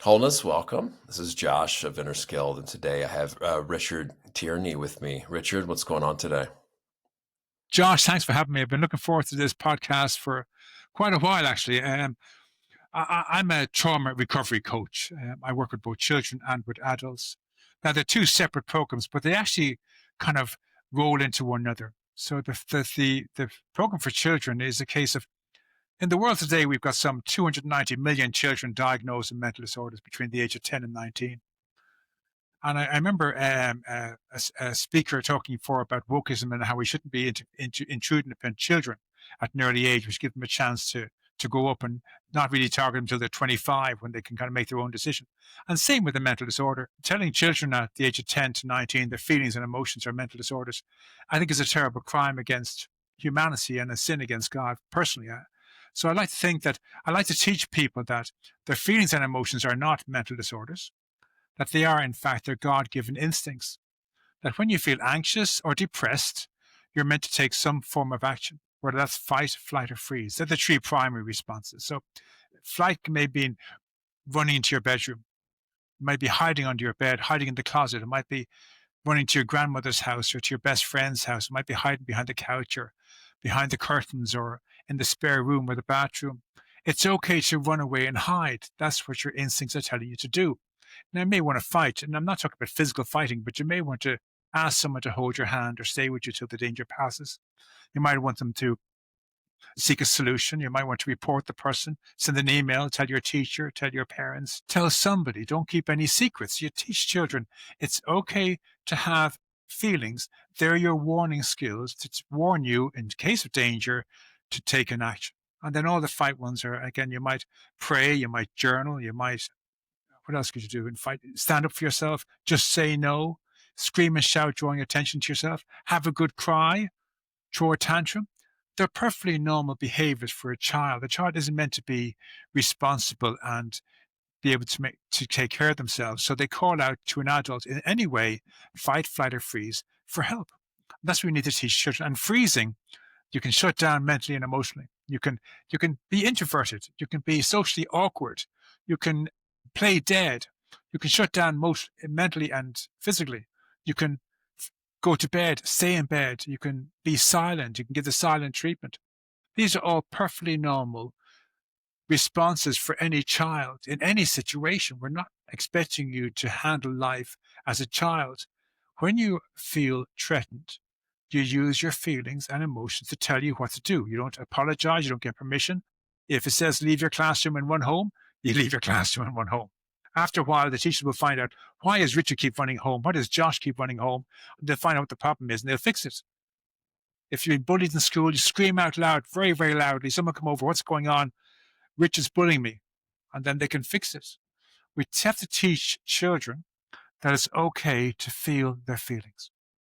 Wholeness, welcome. This is Josh of Inner Skilled, and today I have Richard Tierney with me. Richard, what's going on today? Josh, thanks for having me. I've been looking forward to this podcast for quite a while, actually. I'm a trauma recovery coach. I work with both children and with adults. Now, they're two separate programs, but they actually kind of roll into one another. So the program for children is a case of, in the world today, we've got some 290 million children diagnosed with mental disorders between the age of 10 and 19. And I remember a speaker talking before about wokeism and how we shouldn't be intruding upon children at an early age, which give them a chance to grow up and not really target them until they're 25 when they can kind of make their own decision. And same with the mental disorder. Telling children at the age of 10 to 19 their feelings and emotions are mental disorders, I think is a terrible crime against humanity and a sin against God personally. So I like to think that I like to teach people that their feelings and emotions are not mental disorders, that they are, in fact, their God given instincts. That when you feel anxious or depressed, you're meant to take some form of action, whether that's fight, flight, or freeze. They're the three primary responses. So, flight may be running into your bedroom, it might be hiding under your bed, hiding in the closet, it might be running to your grandmother's house or to your best friend's house, it might be hiding behind the couch or behind the curtains or in the spare room or the bathroom. It's okay to run away and hide. That's what your instincts are telling you to do. Now, you may want to fight, and I'm not talking about physical fighting, but you may want to ask someone to hold your hand or stay with you till the danger passes. You might want them to seek a solution. You might want to report the person, send an email, tell your teacher, tell your parents, tell somebody. Don't keep any secrets. You teach children it's okay to have feelings. They're your warning skills to warn you in case of danger to take an action. And then all the fight ones are, again, you might pray, you might journal, you might, what else could you do? And fight, stand up for yourself, just say no, scream and shout, drawing attention to yourself, have a good cry, throw a tantrum. They're perfectly normal behaviors for a child. A child isn't meant to be responsible and be able to take care of themselves. So they call out to an adult in any way, fight, flight, or freeze for help. That's what we need to teach children. And freezing, you can shut down mentally and emotionally. You can be introverted. You can be socially awkward. You can play dead. You can shut down mentally and physically. You can go to bed, stay in bed. You can be silent. You can give the silent treatment. These are all perfectly normal responses for any child in any situation. We're not expecting you to handle life as a child. When you feel threatened, you use your feelings and emotions to tell you what to do. You don't apologize. You don't get permission. If it says leave your classroom and run home, you leave your classroom and run home. After a while, the teacher will find out, why does Richard keep running home? Why does Josh keep running home? And they'll find out what the problem is and they'll fix it. If you're bullied in school, you scream out loud, very, very loudly. Someone come over, what's going on? Richard's bullying me. And then they can fix it. We have to teach children that it's okay to feel their feelings.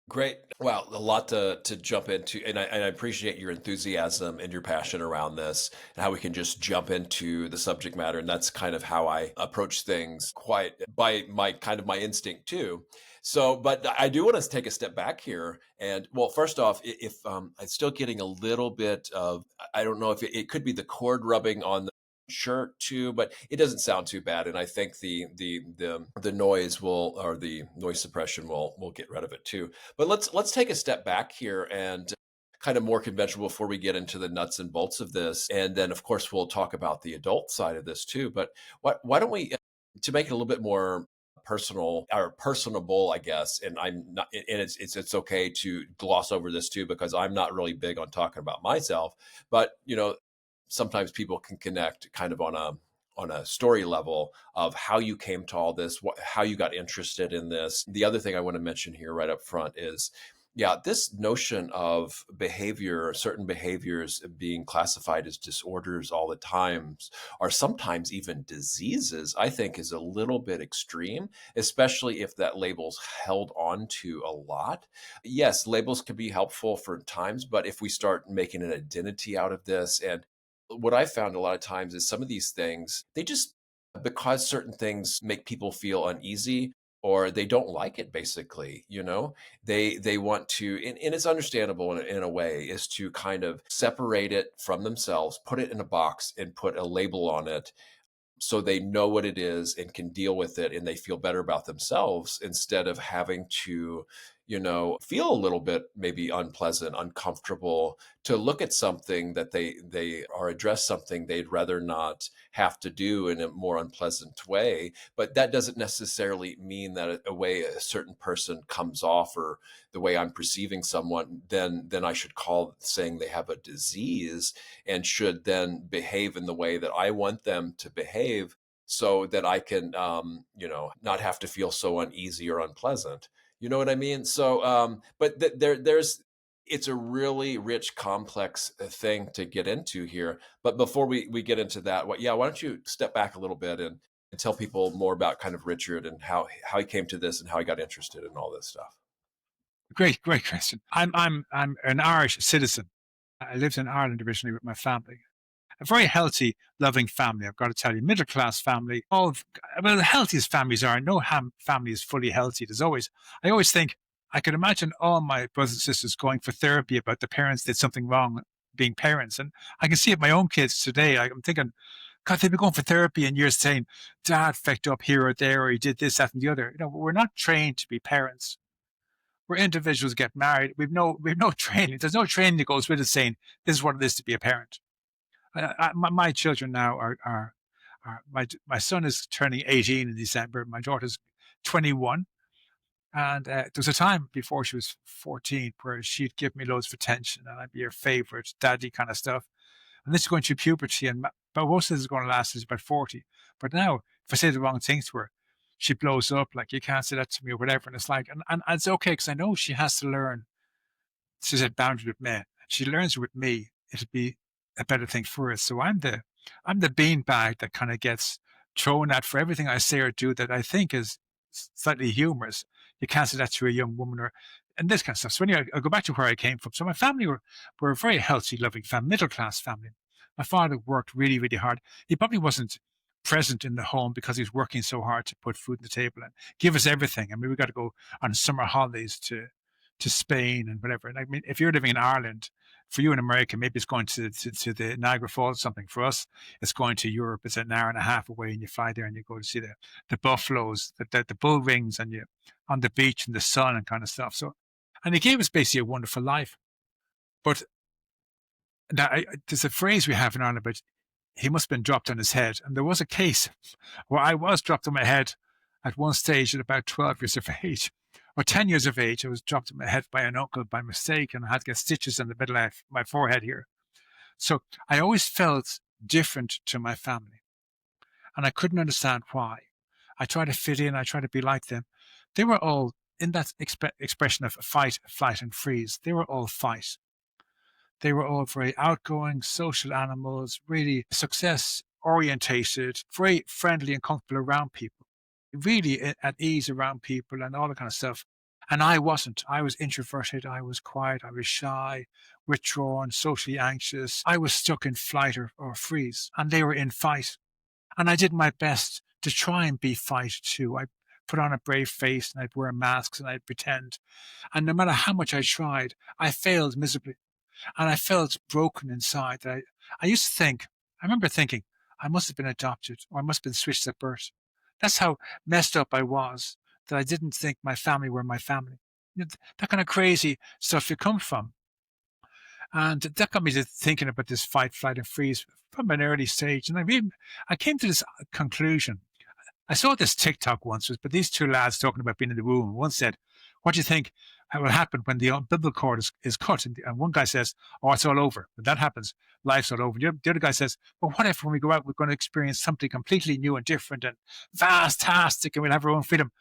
Great. Wow, a lot to jump into, and I appreciate your enthusiasm and your passion around this, and how we can just jump into the subject matter. And that's kind of how I approach things, quite by my instinct too. So, but I do want to take a step back here, and well, first off, if I'm still getting a little bit of, I don't know if it could be the cord rubbing on shirt too, but it doesn't sound too bad. And I think the noise will, or the noise suppression will get rid of it too. But let's take a step back here and kind of more conventional before we get into the nuts and bolts of this. And then of course we'll talk about the adult side of this too. But why don't we, to make it a little bit more personal or personable, I guess, and I'm not, and it's okay to gloss over this too, because I'm not really big on talking about myself, but sometimes people can connect kind of on a story level of how you came to all this, how you got interested in this. The other thing I want to mention here right up front is, yeah, this notion of certain behaviors being classified as disorders all the times, or sometimes even diseases, I think is a little bit extreme, especially if that label's held on to a lot. Yes, labels can be helpful for times, but if we start making an identity out of this, and what I found a lot of times is some of these things, they just, because certain things make people feel uneasy or they don't like it, basically, they want to, and it's understandable in a way, is to kind of separate it from themselves, put it in a box and put a label on it, so they know what it is and can deal with it, and they feel better about themselves instead of having to, feel a little bit maybe unpleasant, uncomfortable to look at something that they or address something they'd rather not have to do in a more unpleasant way. But that doesn't necessarily mean that a way a certain person comes off, or the way I'm perceiving someone, then I should call saying they have a disease, and should then behave in the way that I want them to behave, so that I can, not have to feel so uneasy or unpleasant. You know what I mean? So, but there's, it's a really rich, complex thing to get into here. But before we get into that, why don't you step back a little bit and tell people more about kind of Richard and how he came to this and how he got interested in all this stuff. Great, great question. I'm an Irish citizen. I lived in Ireland originally with my family. A very healthy, loving family. I've got to tell you, middle class family. Well, the healthiest families are. No family is fully healthy. I always think, I could imagine all my brothers and sisters going for therapy about the parents did something wrong being parents. And I can see it my own kids today. I'm thinking, God, they've been going for therapy and you're saying, Dad fecked up here or there, or he did this, that, and the other. We're not trained to be parents. We're individuals get married. We've no training. There's no training that goes with it saying, this is what it is to be a parent. My children now my son is turning 18 in December. My daughter's 21. And there was a time before she was 14 where she'd give me loads of attention and I'd be her favorite daddy kind of stuff. And this is going through puberty, and but most of this is going to last is about 40. But now, if I say the wrong things to her, she blows up like, you can't say that to me or whatever. And it's like, and it's okay because I know she has to learn to set boundaries with me. She learns with me, it'll be a better thing for us. So I'm the beanbag that kind of gets thrown at for everything I say or do that I think is slightly humorous. You can't say that to a young woman and this kind of stuff. So anyway, I'll go back to where I came from. So my family were a very healthy, loving family, middle class family. My father worked really, really hard. He probably wasn't present in the home because he was working so hard to put food on the table and give us everything. I mean, we got to go on summer holidays to Spain and whatever. And I mean, if you're living in Ireland, for you in America, maybe it's going to the Niagara Falls or something. For us, it's going to Europe. It's an hour and a half away, and you fly there and you go to see the buffaloes, the bull rings, and you on the beach in the sun and kind of stuff. So, and he gave us basically a wonderful life. But now there's a phrase we have in Ireland about he must have been dropped on his head, and there was a case where I was dropped on my head at one stage at about 12 years of age. Or 10 years of age, I was dropped on my head by an uncle by mistake, and I had to get stitches in the middle of my forehead here. So I always felt different to my family, and I couldn't understand why. I tried to fit in, I tried to be like them. They were all in that expression of fight, flight, and freeze. They were all fight. They were all very outgoing, social animals, really success orientated, very friendly and comfortable around people, really at ease around people and all that kind of stuff. And I wasn't. I was introverted. I was quiet. I was shy, withdrawn, socially anxious. I was stuck in flight or freeze, and they were in fight. And I did my best to try and be fight too. I put on a brave face and I'd wear masks and I'd pretend. And no matter how much I tried, I failed miserably. And I felt broken inside. I used to think, I remember thinking, I must have been adopted or I must have been switched at birth. That's how messed up I was, that I didn't think my family were my family. That kind of crazy stuff you come from. And that got me to thinking about this fight, flight, and freeze from an early stage. And I came to this conclusion. I saw this TikTok once, but these two lads talking about being in the womb. One said, what do you think will happen when the umbilical cord is cut? And one guy says, oh, it's all over. When that happens, life's all over. The other guy says, well, what if when we go out, we're going to experience something completely new and different and fantastic and we'll have our own freedom?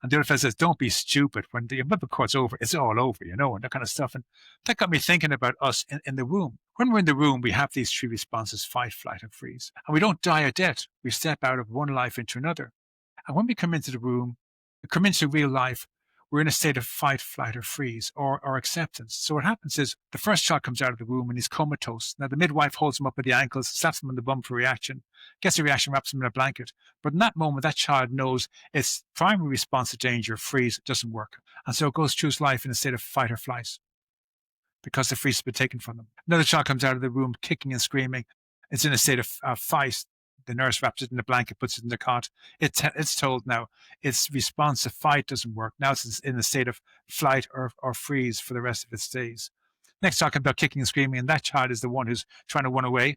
And the other fellow says, don't be stupid. When the umbilical cord's over, it's all over, and that kind of stuff. And that got me thinking about us in the womb. When we're in the womb, we have these three responses: fight, flight, and freeze. And we don't die a death. We step out of one life into another. And when we come into the womb, we come into real life, we're in a state of fight, flight, or freeze, or acceptance. So what happens is the first child comes out of the womb and he's comatose. Now the midwife holds him up at the ankles, slaps him on the bum for reaction, gets a reaction, wraps him in a blanket. But in that moment, that child knows its primary response to danger, freeze, doesn't work. And so it goes through its life in a state of fight or flight because the freeze has been taken from them. Another child comes out of the womb kicking and screaming. It's in a state of fight. The nurse wraps it in a blanket, puts it in the cot. It's told now its response to fight doesn't work. Now it's in a state of flight or freeze for the rest of its days. Next, talking about kicking and screaming, and that child is the one who's trying to run away,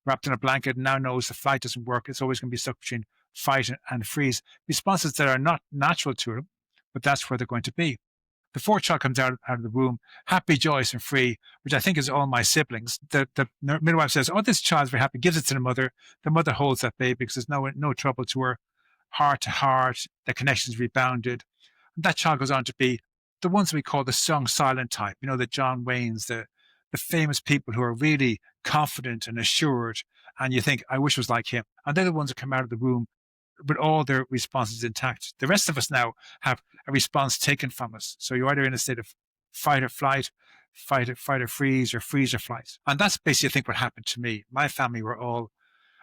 wrapped in a blanket, and now knows the flight doesn't work. It's always going to be stuck between fight and freeze. Responses that are not natural to them, but that's where they're going to be. The fourth child comes out of the womb, happy, joyous, and free, which I think is all my siblings. The midwife says, "Oh, this child's very happy," gives it to the mother. The mother holds that baby because there's no trouble to her. Heart to heart, the connection's rebounded. And that child goes on to be the ones we call the strong silent type, the John Waynes, the famous people who are really confident and assured. And you think, I wish it was like him. And they're the ones that come out of the womb with all their responses intact. The rest of us now have a response taken from us. So you're either in a state of fight or flight, fight or freeze, or freeze or flight. And that's basically, I think, what happened to me. My family were all,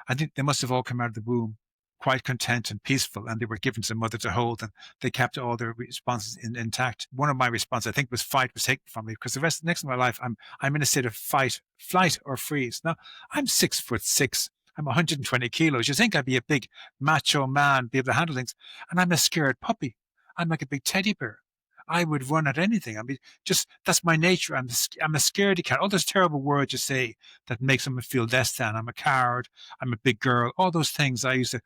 I think they must have all come out of the womb quite content and peaceful, and they were given to the mother to hold, and they kept all their responses intact. One of my responses, I think, was fight was taken from me, because the next of my life, I'm in a state of fight, flight, or freeze. Now, I'm 6'6". I'm 120 kilos. You think I'd be a big macho man, be able to handle things, and I'm a scared puppy. I'm like a big teddy bear. I would run at anything. I mean, just that's my nature. I'm a scaredy cat. All those terrible words you say that make someone feel less than. I'm a coward. I'm a big girl. All those things I used to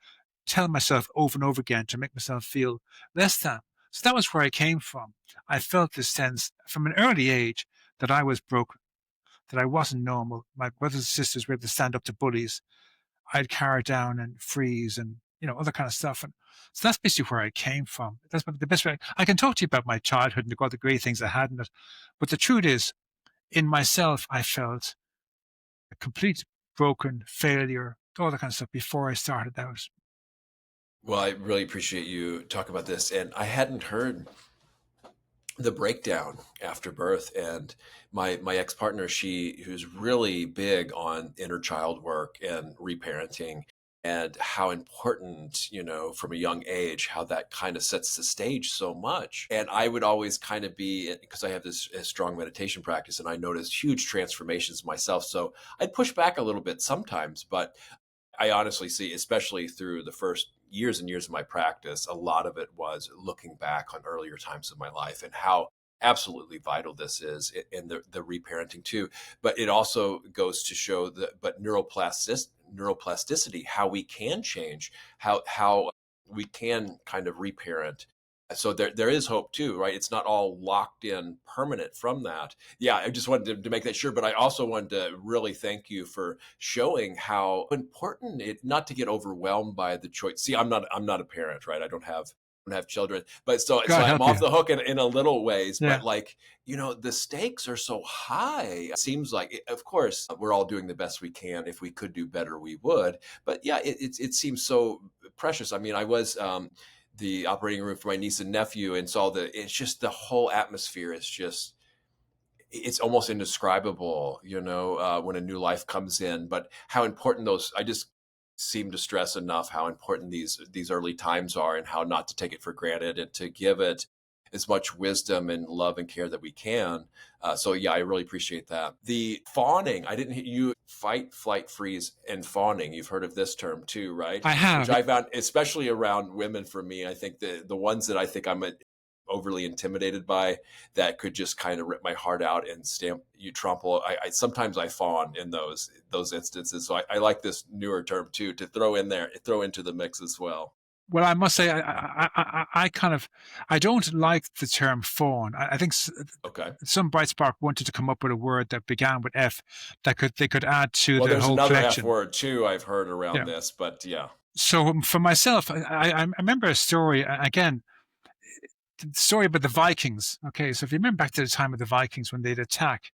tell myself over and over again to make myself feel less than. So that was where I came from. I felt this sense from an early age that I was broken, that I wasn't normal. My brothers and sisters were able to stand up to bullies. I'd cower down and freeze and, other kind of stuff. And so that's basically where I came from. That's the best way. I can talk to you about my childhood and all the great things I had in it. But the truth is, in myself, I felt a complete broken failure, all that kind of stuff before I started out. Well, I really appreciate you talking about this. And I hadn't heard the breakdown after birth. And my ex-partner, who's really big on inner child work and reparenting, and how important, from a young age, how that kind of sets the stage so much. And I would always kind of be, because I have this strong meditation practice, and I noticed huge transformations myself. So I'd push back a little bit sometimes, but I honestly see, especially through the first years and years of my practice, a lot of it was looking back on earlier times of my life and how absolutely vital this is in the reparenting too. But it also goes to show but neuroplasticity, how we can change, how we can kind of reparent. So there is hope too, right? It's not all locked in permanent from that. Yeah, I just wanted to make that sure, but I also wanted to really thank you for showing how important it, not to get overwhelmed by the choice. See, I'm not a parent, right? I don't have children, but so God I'm help off you. the hook in a little ways. Yeah. But like, the stakes are so high. It seems like, of course, we're all doing the best we can. If we could do better, we would. But yeah, it seems so precious. I mean, I was the operating room for my niece and nephew and saw it's just the whole atmosphere is just, it's almost indescribable, when a new life comes in. But how important I just seem to stress enough how important these early times are, and how not to take it for granted, and to give it as much wisdom and love and care that we can. So yeah, I really appreciate that. The fawning, I didn't hear you fight, flight, freeze, and fawning. You've heard of this term too, right? I Which have. I found, especially around women, for me, I think the ones that I think I'm overly intimidated by, that could just kind of rip my heart out and trample. Sometimes I fawn in those instances. So I like this newer term too, to throw into the mix as well. Well, I must say, I don't like the term fawn. I think Okay. some bright spark wanted to come up with a word that began with F that they could add to Well, the there's whole another F collection. word too I've heard around Yeah. this, but yeah. So for myself, I remember a story again. The story about the Vikings. Okay, so if you remember back to the time of the Vikings when they'd attack,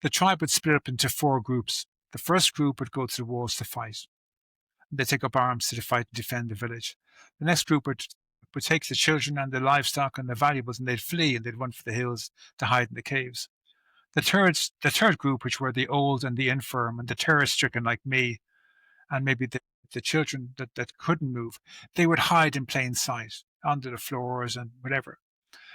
the tribe would split up into 4 groups. The first group would go to the walls to fight. They take up arms to fight and defend the village. The next group would take the children and the livestock and the valuables, and they'd flee and they'd run for the hills to hide in the caves. The third group, which were the old and the infirm and the terror-stricken like me, and maybe the children that couldn't move, they would hide in plain sight under the floors and whatever.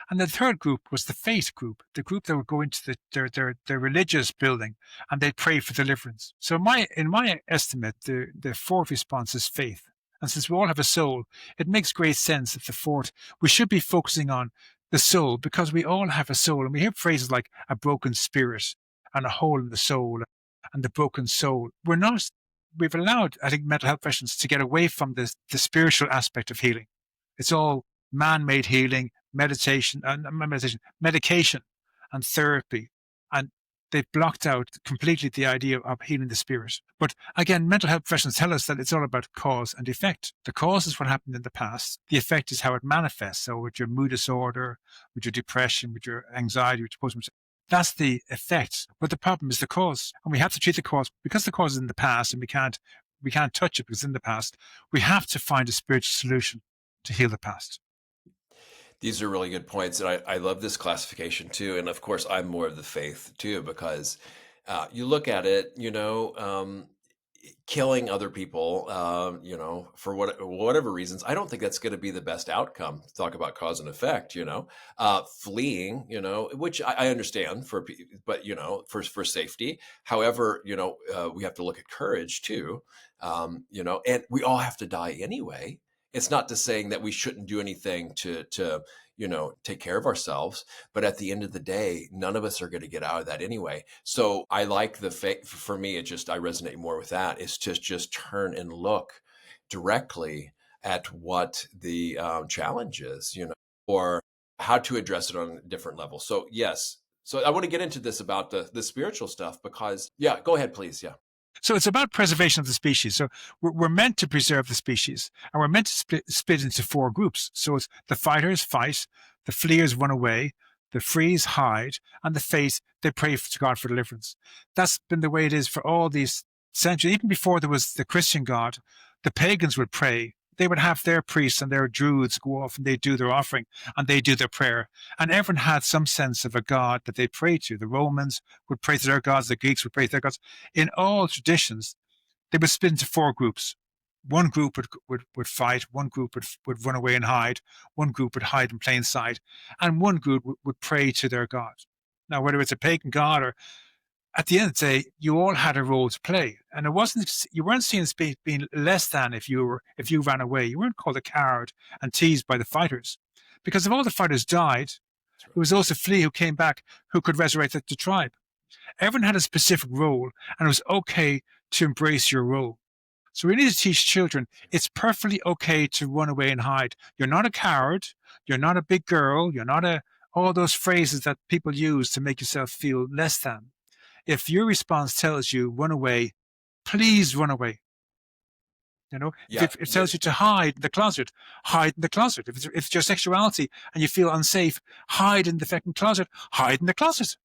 And the third group was the faith group, the group that would go into their religious building and they'd pray for deliverance. So in my estimate, the fourth response is faith. And since we all have a soul, it makes great sense that the fourth, we should be focusing on the soul because we all have a soul. And we hear phrases like a broken spirit and a hole in the soul and the broken soul. We've allowed, I think, mental health professionals to get away from the spiritual aspect of healing. It's all man-made healing, meditation, medication and therapy. And they've blocked out completely the idea of healing the spirit. But again, mental health professionals tell us that it's all about cause and effect. The cause is what happened in the past. The effect is how it manifests. So with your mood disorder, with your depression, with your anxiety, with your postmortem, that's the effect. But the problem is the cause. And we have to treat the cause because the cause is in the past and we can't touch it because it's in the past. We have to find a spiritual solution to heal the past. These are really good points. And I love this classification too. And of course, I'm more of the faith too, because you look at it, killing other people, for whatever reasons, I don't think that's going to be the best outcome. Talk about cause and effect, fleeing, which I understand but for safety. However, we have to look at courage too, and we all have to die anyway. It's not to saying that we shouldn't do anything to take care of ourselves, but at the end of the day, none of us are going to get out of that anyway. So I like the faith. For me, I resonate more with that. It's just turn and look directly at what the challenge is, or how to address it on a different level. So yes. So I want to get into this about the spiritual stuff because, yeah, go ahead, please. Yeah. So it's about preservation of the species. So we're meant to preserve the species, and we're meant to split into four groups. So it's the fighters fight, the fleers run away, the frees hide, and the faith, they pray to God for deliverance. That's been the way it is for all these centuries. Even before there was the Christian God, the pagans would pray. They would have their priests and their druids go off and they do their offering and they do their prayer. And everyone had some sense of a God that they prayed to. The Romans would pray to their gods, the Greeks would pray to their gods. In all traditions, they would split into four groups. One group would fight, one group would run away and hide, one group would hide in plain sight, and one group would pray to their God. Now, whether it's a pagan God or at the end of the day, you all had a role to play, and you weren't seen as being less than if you ran away. You weren't called a coward and teased by the fighters, because if all the fighters died, That's right. there was also a flea who came back who could resurrect the tribe. Everyone had a specific role, and it was okay to embrace your role. So we need to teach children it's perfectly okay to run away and hide. You're not a coward. You're not a big girl. You're not all those phrases that people use to make yourself feel less than. If your response tells you run away, please run away. Yeah. If it tells you to hide in the closet, hide in the closet. If it's your sexuality and you feel unsafe, hide in the fucking closet, hide in the closet.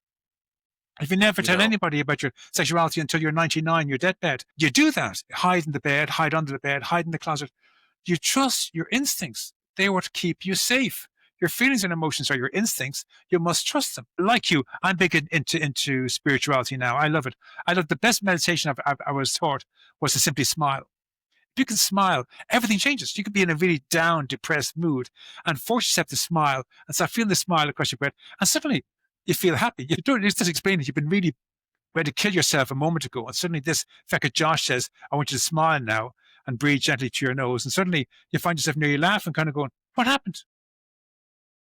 If you never tell anybody about your sexuality until you're 99, your deathbed, you do that. Hide in the bed, hide under the bed, hide in the closet. You trust your instincts. They are what keep you safe. Your feelings and emotions are your instincts. You must trust them. Like you, I'm big into spirituality now. I love it. I love the best meditation I was taught was to simply smile. If you can smile, everything changes. You could be in a really down, depressed mood and force yourself to smile and start feeling the smile across your breath. And suddenly you feel happy. You don't just explain it. You've been really ready to kill yourself a moment ago. And suddenly this fecka Josh says, I want you to smile now and breathe gently to your nose. And suddenly you find yourself nearly laughing, kind of going, what happened?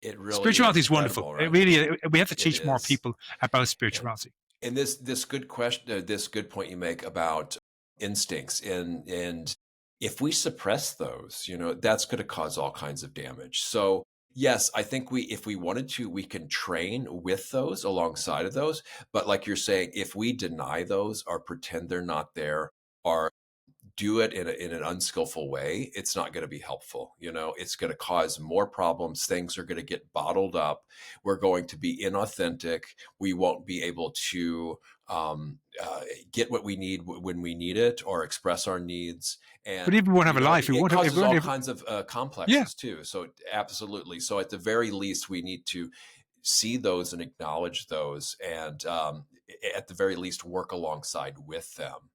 It really Spirituality is wonderful. right? We have to teach more people about spirituality. And this good question, this good point you make about instincts, and if we suppress those, that's going to cause all kinds of damage. So yes, I think if we wanted to, we can train with those alongside of those. But like you're saying, if we deny those or pretend they're not there or do it in an unskillful way, it's not going to be helpful. It's going to cause more problems. Things are going to get bottled up. We're going to be inauthentic. We won't be able to get what we need when we need it or express our needs. And but even we won't have a life. It causes all kinds of complexes too. So absolutely. So at the very least, we need to see those and acknowledge those, and at the very least, work alongside with them.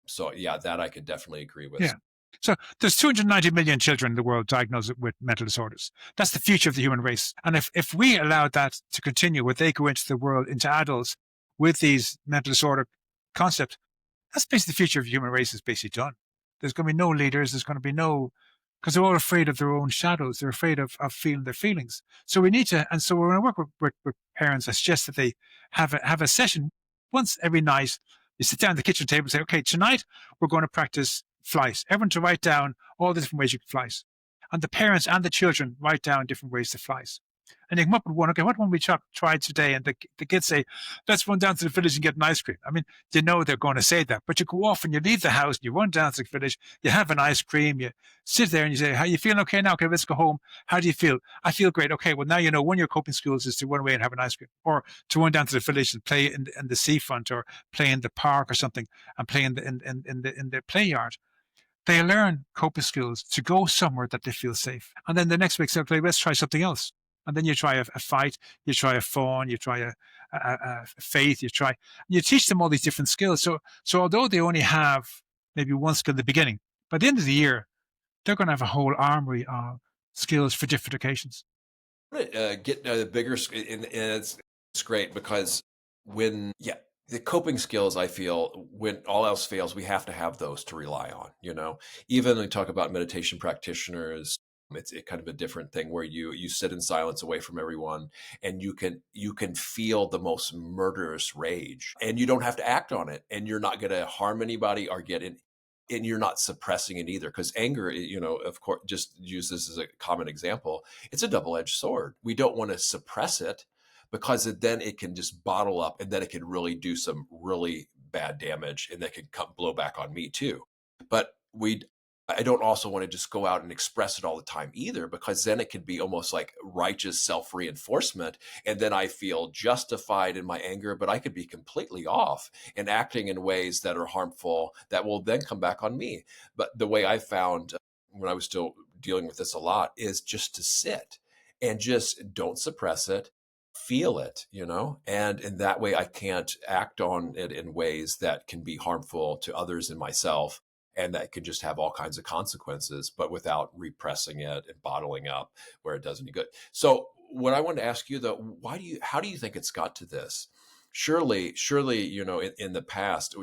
So yeah, that I could definitely agree with. Yeah. So there's 290 million children in the world diagnosed with mental disorders. That's the future of the human race. And if we allowed that to continue, where they go into the world, into adults with these mental disorder concepts, that's basically the future of the human race is basically done. There's going to be no leaders. There's going to be no, because they're all afraid of their own shadows. They're afraid of feeling their feelings. So we need to, and so when I work with parents, I suggest that they have a session once every night. You sit down at the kitchen table and say, okay, tonight we're going to practice flight. Everyone to write down all the different ways you can flight. And the parents and the children write down different ways to flight. And they come up with one, okay, what one we tried today? And the kids say, let's run down to the village and get an ice cream. I mean, you know they're going to say that, but you go off and you leave the house and you run down to the village, you have an ice cream, you sit there and you say, how you feeling okay now? Okay, let's go home. How do you feel? I feel great. Okay, well, now you know one of your coping skills is to run away and have an ice cream, or to run down to the village and play in the seafront, or play in the park or something, and play in the play yard. They learn coping skills to go somewhere that they feel safe. And then the next week, say, okay, let's try something else. And then you try a fight, you try a fawn, you try a faith, you teach them all these different skills. So although they only have maybe one skill at the beginning, by the end of the year, they're going to have a whole armory of skills for different occasions. Get bigger, and it's great because the coping skills, I feel, when all else fails, we have to have those to rely on. Even when we talk about meditation practitioners, it's kind of a different thing where you sit in silence away from everyone, and you can feel the most murderous rage, and you don't have to act on it, and you're not going to harm anybody or get in. And you're not suppressing it either, because anger, of course, just use this as a common example. It's a double-edged sword. We don't want to suppress it, because then it can just bottle up, and then it can really do some really bad damage, and that can blow back on me too. But I don't also want to just go out and express it all the time either, because then it could be almost like righteous self-reinforcement. And then I feel justified in my anger, but I could be completely off and acting in ways that are harmful that will then come back on me. But the way I found when I was still dealing with this a lot is just to sit and just don't suppress it, feel it, and in that way I can't act on it in ways that can be harmful to others and myself, and that can just have all kinds of consequences, but without repressing it and bottling up where it does any good. So what I wanted to ask you though, how do you think it's got to this? Surely, in the past,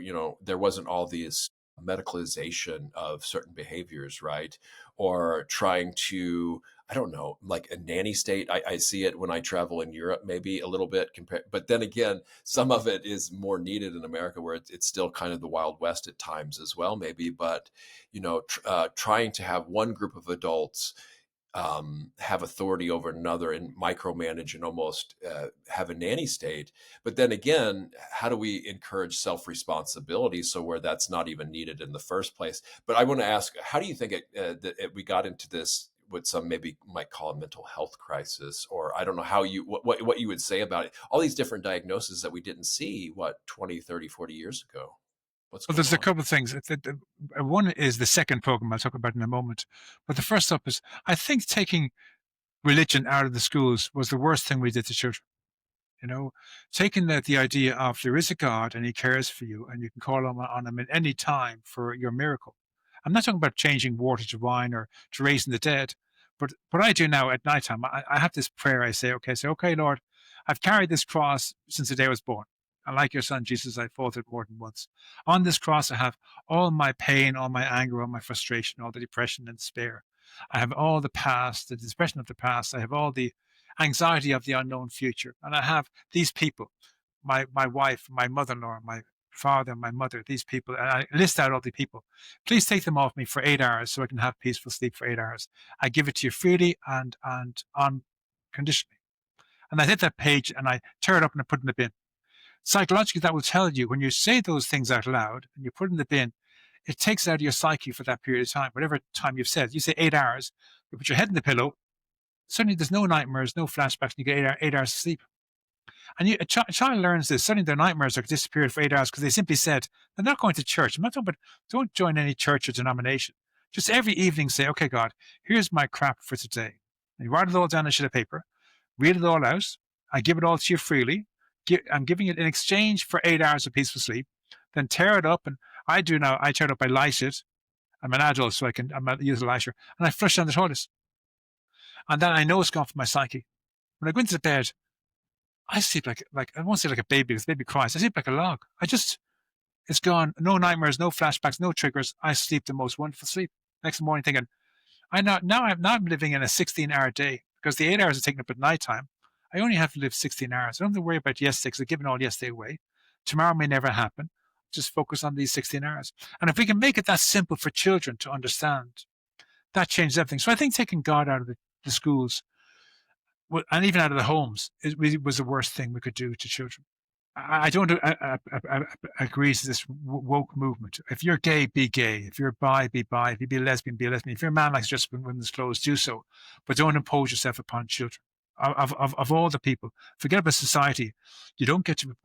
there wasn't all these medicalization of certain behaviors, right? Or trying to, I don't know, like a nanny state. I see it when I travel in Europe, maybe a little bit compared, but then again, some of it is more needed in America, where it's still kind of the Wild West at times as well, maybe. But trying to have one group of adults have authority over another and micromanage and almost have a nanny state. But then again, how do we encourage self-responsibility so where that's not even needed in the first place? But I want to ask, how do you think we got into this, what some maybe might call a mental health crisis, or I don't know how what you would say about it, all these different diagnoses that we didn't see 20, 30, 40 years ago? What's Well, going there's a on? couple of things. One is the second program I'll talk about in a moment. But the first up is, I think taking religion out of the schools was the worst thing we did to children. Taking the idea of there is a God and he cares for you and you can call on him at any time for your miracle. I'm not talking about changing water to wine or to raising the dead, but what I do now at nighttime, I have this prayer. I say, okay, Lord, I've carried this cross since the day I was born. And like your son, Jesus, I faltered more than once. On this cross, I have all my pain, all my anger, all my frustration, all the depression and despair. I have all the past, the depression of the past. I have all the anxiety of the unknown future. And I have these people, my wife, my mother-in-law, my father, my mother, these people, and I list out all the people. Please take them off me for 8 hours so I can have peaceful sleep for 8 hours. I give it to you freely and unconditionally. And I hit that page and I tear it up and I put it in the bin. Psychologically, that will tell you when you say those things out loud and you put it in the bin, it takes it out of your psyche for that period of time, whatever time you've said. You say 8 hours, you put your head in the pillow, suddenly there's no nightmares, no flashbacks, and you get 8 hours of sleep. And a child learns this. Suddenly their nightmares are disappeared for 8 hours because they simply said, they're not going to church. I'm not talking about, don't join any church or denomination. Just every evening say, okay, God, here's my crap for today. And you write it all down on a sheet of paper, read it all out. I give it all to you freely. I'm giving it in exchange for 8 hours of peaceful sleep. Then tear it up. And I tear it up, I light it. I'm an adult, so I'm a use a leisure. And I flush down the toilet. And then I know it's gone for my psyche. When I go into bed, I sleep like I won't say like a baby because baby cries. I sleep like a log. It's gone. No nightmares, no flashbacks, no triggers. I sleep the most wonderful sleep. Next morning thinking, I'm living in a 16-hour day because the 8 hours are taken up at night time. I only have to live 16 hours. I don't have to worry about yesterday because I've given all yesterday away. Tomorrow may never happen. Just focus on these 16 hours. And if we can make it that simple for children to understand, that changes everything. So I think taking God out of the schools and even out of the homes really was the worst thing we could do to children. I don't agree to this woke movement. If you're gay, be gay. If you're bi, be bi. If you be a lesbian, be a lesbian. If you're a man likes just women's clothes, do so. But don't impose yourself upon children. Of all the people, forget about society. You don't get to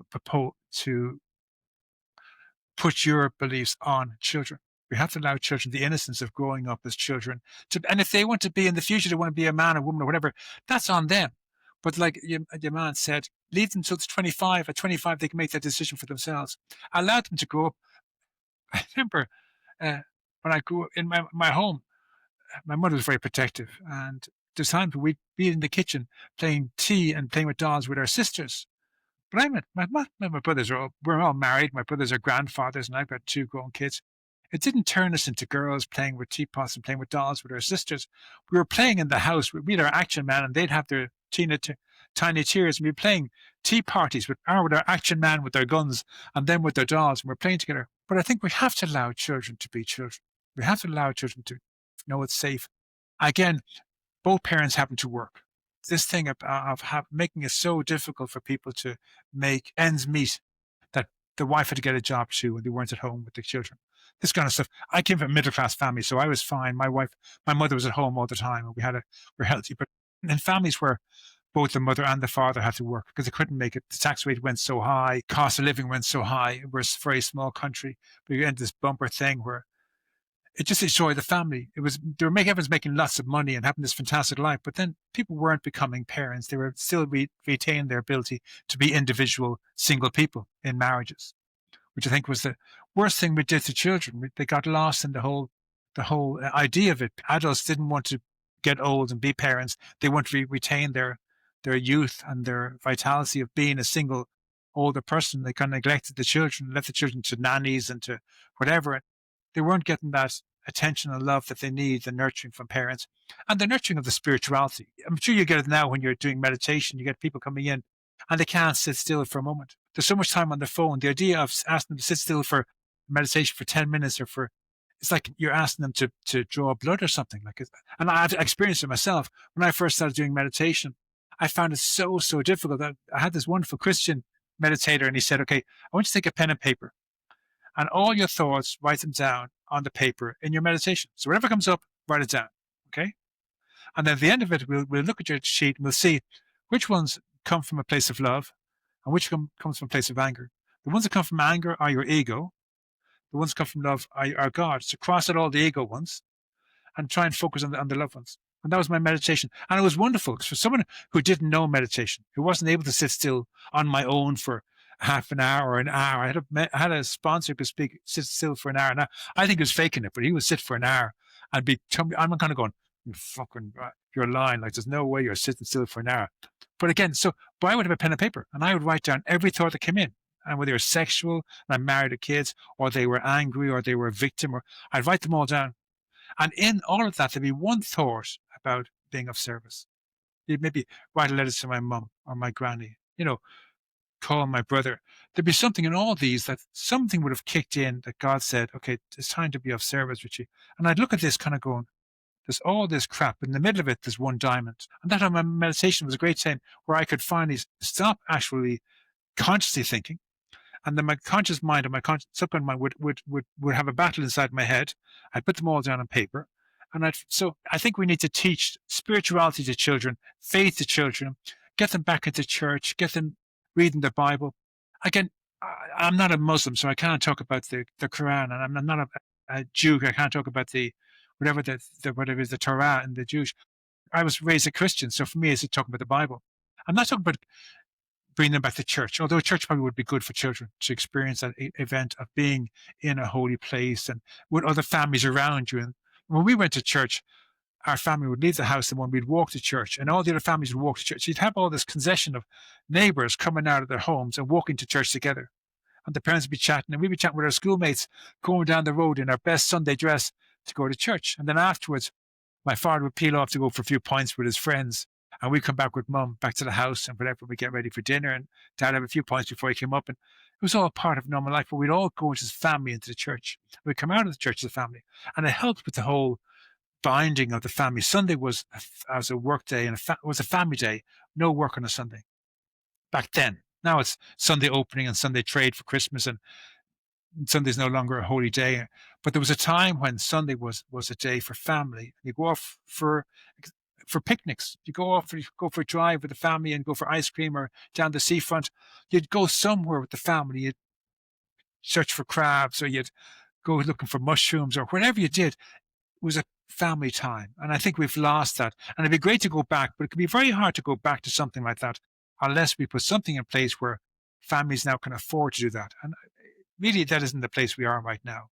put your beliefs on children. We have to allow children the innocence of growing up as children. And if they want to be in the future, they want to be a man or woman or whatever, that's on them. But like your man said, leave them till 25. At 25, they can make that decision for themselves. Allow them to grow up. I remember when I grew up in my home, my mother was very protective. And there's times we'd be in the kitchen playing tea and playing with dolls with our sisters. But my brothers we're all married. My brothers are grandfathers, and I've got 2 grown kids. It didn't turn us into girls playing with teapots and playing with dolls with our sisters. We were playing in the house. We'd our action man, and they'd have their tiny tears. And we'd be playing tea parties with our action man with their guns and then with their dolls, and we're playing together. But I think we have to allow children to be children. We have to allow children to know it's safe. Again, both parents happen to work. This thing of making it so difficult for people to make ends meet that the wife had to get a job too and they weren't at home with the children. This kind of stuff. I came from a middle-class family, so I was fine. My mother was at home all the time and we're healthy. But in families where both the mother and the father had to work because they couldn't make it, the tax rate went so high, cost of living went so high. We're a very small country. But you get into this bumper thing where it just destroyed the family. Everyone's making lots of money and having this fantastic life, but then people weren't becoming parents. They were still retaining their ability to be individual single people in marriages, which I think was the worst thing we did to children. They got lost in the whole idea of it. Adults didn't want to get old and be parents. They want to retain their youth and their vitality of being a single older person. They kind of neglected the children, left the children to nannies and to whatever. They weren't getting that attention and love that they need, the nurturing from parents, and the nurturing of the spirituality. I'm sure you get it now when you're doing meditation. You get people coming in and they can't sit still for a moment. There's so much time on their phone. The idea of asking them to sit still for meditation for 10 minutes it's like you're asking them to draw blood or something. And I've experienced it myself. When I first started doing meditation, I found it so difficult. I had this wonderful Christian meditator and he said, okay, I want you to take a pen and paper. And all your thoughts, write them down on the paper in your meditation. So whatever comes up, write it down, okay? And then at the end of it, we'll look at your sheet and we'll see which ones come from a place of love and which comes from a place of anger. The ones that come from anger are your ego. The ones that come from love are God. So cross out all the ego ones and try and focus on the loved ones. And that was my meditation. And it was wonderful because for someone who didn't know meditation, who wasn't able to sit still on my own for half an hour or an hour. I had a sponsor who could sit still for an hour. Now, I think he was faking it, but he would sit for an hour and I'm kind of going, you're lying. Like, there's no way you're sitting still for an hour. But again, but I would have a pen and paper and I would write down every thought that came in. And whether they were sexual, and I'm married to kids, or they were angry, or they were a victim, or I'd write them all down. And in all of that, there'd be one thought about being of service. You'd maybe write a letter to my mum or my granny, call my brother. There'd be something in all these that something would have kicked in that God said, okay, it's time to be of service, Richie. And I'd look at this kind of going, there's all this crap. In the middle of it, there's one diamond. And that time my meditation was a great time where I could finally stop actually consciously thinking. And then my conscious mind and my subconscious mind would have a battle inside my head. I'd put them all down on paper. And so I think we need to teach spirituality to children, faith to children, get them back into church, get them reading the Bible. Again, I'm not a Muslim, so I can't talk about the Quran, and I'm not a Jew. I can't talk about whatever is the Torah and the Jewish. I was raised a Christian, so for me, it's talking about the Bible. I'm not talking about bring them back to church. Although church probably would be good for children to experience that event of being in a holy place and with other families around you. And when we went to church, our family would leave the house and when we'd walk to church and all the other families would walk to church, you'd have all this concession of neighbors coming out of their homes and walking to church together. And the parents would be chatting and we'd be chatting with our schoolmates going down the road in our best Sunday dress to go to church. And then afterwards, my father would peel off to go for a few pints with his friends. And we'd come back with mum back to the house and whatever, we'd get ready for dinner. And dad had a few pints before he came up. And it was all part of normal life. But we'd all go as family into the church. We'd come out of the church as a family. And it helped with the whole binding of the family. Sunday was a work day and was a family day. No work on a Sunday back then. Now it's Sunday opening and Sunday trade for Christmas, and Sunday's no longer a holy day. But there was a time when Sunday was a day for family. You go off for picnics. You go for a drive with the family and go for ice cream or down the seafront. You'd go somewhere with the family. You'd search for crabs or you'd go looking for mushrooms or whatever you did. It was a family time. And I think we've lost that. And it'd be great to go back, but it could be very hard to go back to something like that unless we put something in place where families now can afford to do that. And really, that isn't the place we are right now.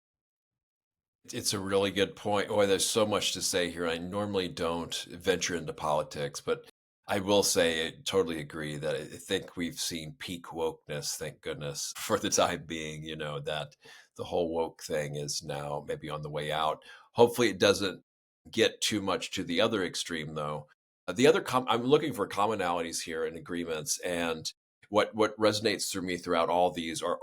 It's a really good point. Boy, there's so much to say here. I normally don't venture into politics, but I will say I totally agree that I think we've seen peak wokeness, thank goodness, for the time being, that the whole woke thing is now maybe on the way out. Hopefully it doesn't get too much to the other extreme, though. The other I'm looking for commonalities here and agreements, and what resonates through me throughout all these are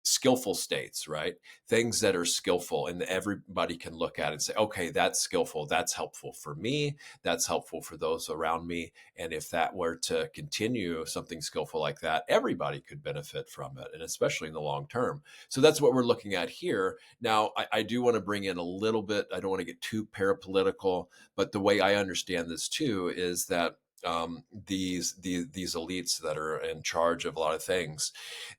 skillful states, right? Things that are skillful and everybody can look at it and say, okay, that's skillful. That's helpful for me. That's helpful for those around me. And if that were to continue, something skillful like that, everybody could benefit from it, and especially in the long term. So that's what we're looking at here. Now, I do want to bring in a little bit, I don't want to get too parapolitical, but the way I understand this too is that these elites that are in charge of a lot of things,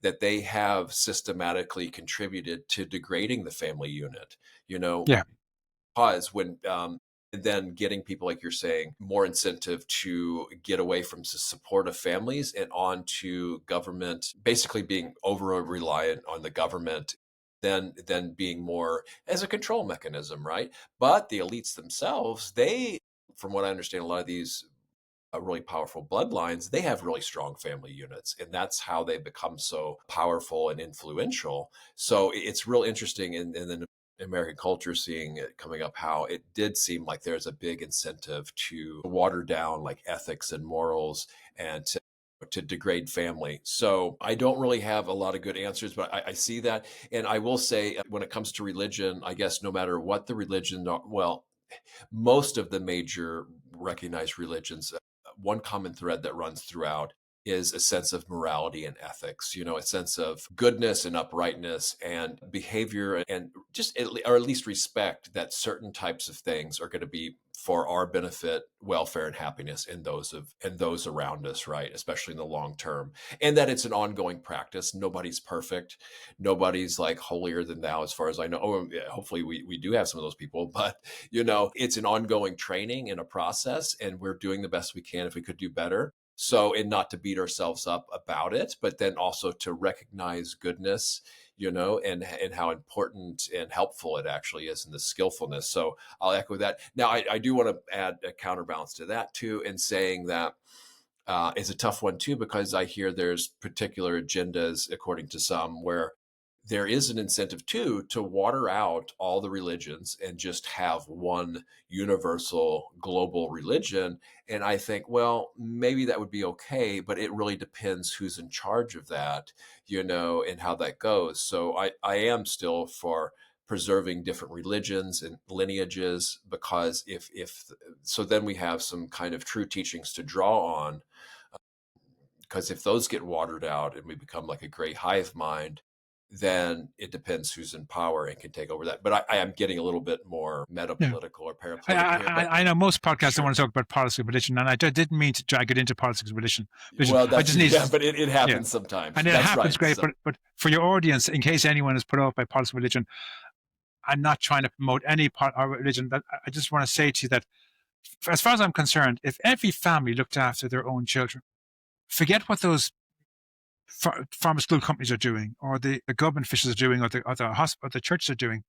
that they have systematically contributed to degrading the family unit, Yeah. because when then getting people, like you're saying, more incentive to get away from the support of families and on to government, basically being over reliant on the government, then being more as a control mechanism, right? But the elites themselves, they, from what I understand, a lot of these really powerful bloodlines, they have really strong family units, and that's how they become so powerful and influential. So it's real interesting in the American culture, seeing it coming up, how it did seem like there's a big incentive to water down like ethics and morals and to degrade family. So I don't really have a lot of good answers, but I see that. And I will say, when it comes to religion, I guess no matter what the religion, well, most of the major recognized religions, one common thread that runs throughout is a sense of morality and ethics, a sense of goodness and uprightness and behavior, and just or at least respect that certain types of things are going to be for our benefit, welfare, and happiness in those around us, right? Especially in the long term. And that it's an ongoing practice. Nobody's perfect. Nobody's like holier than thou, as far as I know. Oh, yeah, hopefully we do have some of those people, but it's an ongoing training and a process, and we're doing the best we can. If we could do better. So, and not to beat ourselves up about it, but then also to recognize goodness, and how important and helpful it actually is in the skillfulness. So I'll echo that. Now, I do want to add a counterbalance to that too, in saying that it's a tough one too, because I hear there's particular agendas, according to some, where there is an incentive too to water out all the religions and just have one universal global religion. And I think, well, maybe that would be okay, but it really depends who's in charge of that, and how that goes. So I am still for preserving different religions and lineages, because if so, then we have some kind of true teachings to draw on. Because if those get watered out and we become like a great hive mind, then it depends who's in power and can take over that. But I am getting a little bit more Yeah. metapolitical or parapolitical here. But I know most podcasts sure. don't want to talk about politics and religion, and I didn't mean to drag it into politics and religion. Well, I just need, but it happens sometimes. And it That's happens, right. great. But for your audience, in case anyone is put off by politics and religion, I'm not trying to promote any part of religion. But I just want to say to you that, as far as I'm concerned, if every family looked after their own children, forget what those pharmaceutical companies are doing, or the government officials are doing, or the hospital, the churches are doing,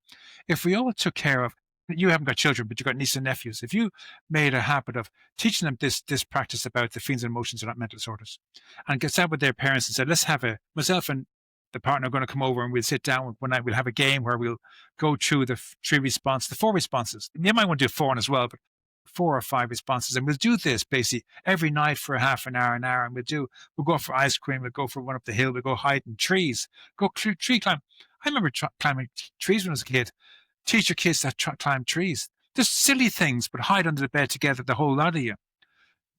if we all took care of, you haven't got children, but you've got nieces and nephews. If you made a habit of teaching them this practice about the feelings and emotions are not mental disorders, and get sat with their parents and said, let's have myself and the partner are going to come over and we'll sit down one night, we'll have a game where we'll go through the the four responses. You might want to do four as well, but 4 or 5 responses. And we'll do this basically every night for half an hour, and we'll go for ice cream, we'll go for one up the hill, we'll go hide in trees, go tree climb. I remember climbing trees when I was a kid. Teach your kids that climb trees. Just silly things, but hide under the bed together, the whole lot of you.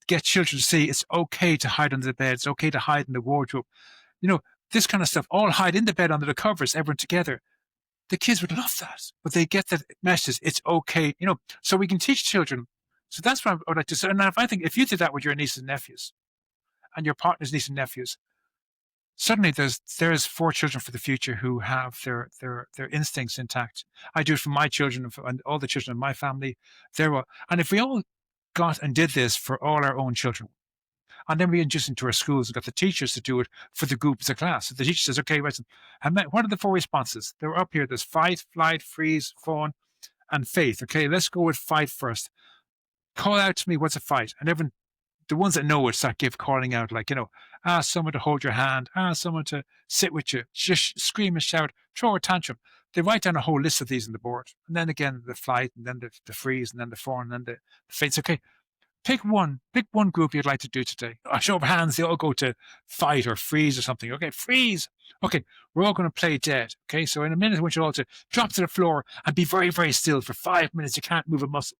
Get children to see it's okay to hide under the bed. It's okay to hide in the wardrobe. This kind of stuff. All hide in the bed under the covers, everyone together. The kids would love that, but they get the message. It's okay, so we can teach children. So that's what I would like to say. And I think if you did that with your nieces and nephews and your partner's nieces and nephews, suddenly there's 4 children for the future who have their instincts intact. I do it for my children and all the children in my family. And if we all got and did this for all our own children, and then we introduced into our schools and got the teachers to do it for the group as a class. So the teacher says, okay, listen, what are the 4 responses? They're up here. There's fight, flight, freeze, fawn, and faith. Okay, let's go with fight first. Call out to me, what's a fight? And everyone, the ones that know it, start calling out, like, ask someone to hold your hand, ask someone to sit with you, just scream and shout, throw a tantrum. They write down a whole list of these on the board. And then again, the flight, and then the freeze, and then the fawn, and then the faith. Okay, pick one group you'd like to do today. I show of hands, they all go to fight or freeze or something. Okay, freeze. Okay, we're all going to play dead. Okay, so in a minute, I want you all to drop to the floor and be very, very still for 5 minutes. You can't move a muscle.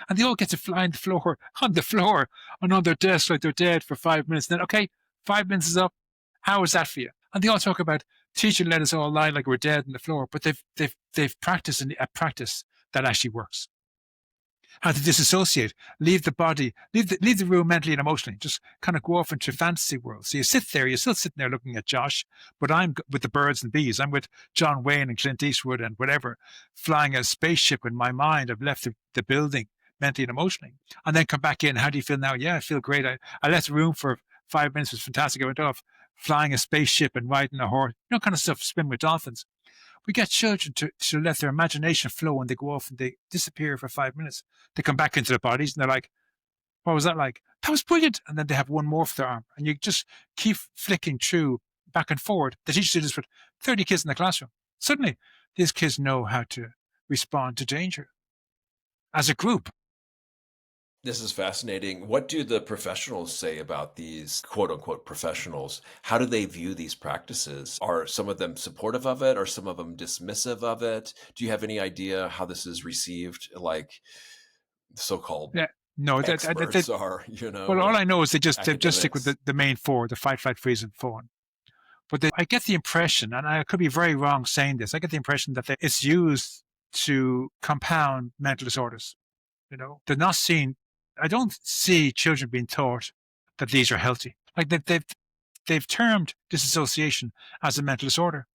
And they all get to fly on the floor, and on their desk like they're dead for 5 minutes. Then, okay, 5 minutes is up. How is that for you? And they all talk about teacher let us all lie like we're dead on the floor, but they've practiced a practice that actually works. How to disassociate, leave the body, leave the room mentally and emotionally, just kind of go off into fantasy world. So you sit there, you're still sitting there looking at Josh, but I'm with the birds and bees. I'm with John Wayne and Clint Eastwood and whatever, flying a spaceship in my mind. I've left the building mentally and emotionally, and then come back in. How do you feel now? Yeah, I feel great. I left the room for 5 minutes. It was fantastic. I went off flying a spaceship and riding a horse, kind of stuff, spin with dolphins. We get children to let their imagination flow, and they go off and they disappear for 5 minutes. They come back into their bodies and they're like, what was that like? That was brilliant. And then they have one more for their arm. And you just keep flicking through back and forward. The teacher did this with 30 kids in the classroom. Suddenly, these kids know how to respond to danger as a group. This is fascinating. What do the professionals say about these quote unquote professionals? How do they view these practices? Are some of them supportive of it? Are some of them dismissive of it? Do you have any idea how this is received? Like so-called experts are, Well, all I know is they just stick with academics. the main 4, the fight, flight, freeze, and fawn. But I get the impression, and I could be very wrong saying this, I get the impression that it's used to compound mental disorders. They're not seen. I don't see children being taught that these are healthy. Like they've termed disassociation as a mental disorder.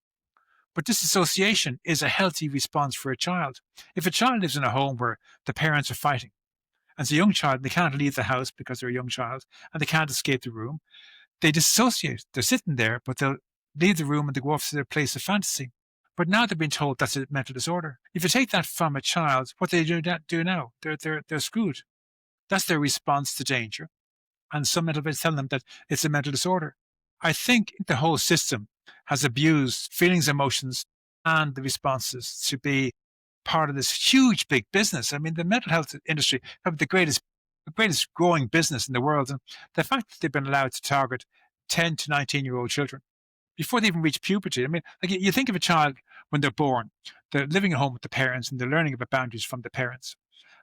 But disassociation is a healthy response for a child. If a child lives in a home where the parents are fighting, and it's a young child, and they can't leave the house because they're a young child, and they can't escape the room, they dissociate. They're sitting there, but they'll leave the room and they go off to their place of fantasy. But now they're being told that's a mental disorder. If you take that from a child, what they do now, they're screwed. That's their response to danger. And some mental vets tell them that it's a mental disorder. I think the whole system has abused feelings, emotions, and the responses to be part of this huge, big business. I mean, the mental health industry, probably the greatest growing business in the world. And the fact that they've been allowed to target 10 to 19-year-old children before they even reach puberty. I mean, like you think of a child when they're born, they're living at home with the parents and they're learning about boundaries from the parents.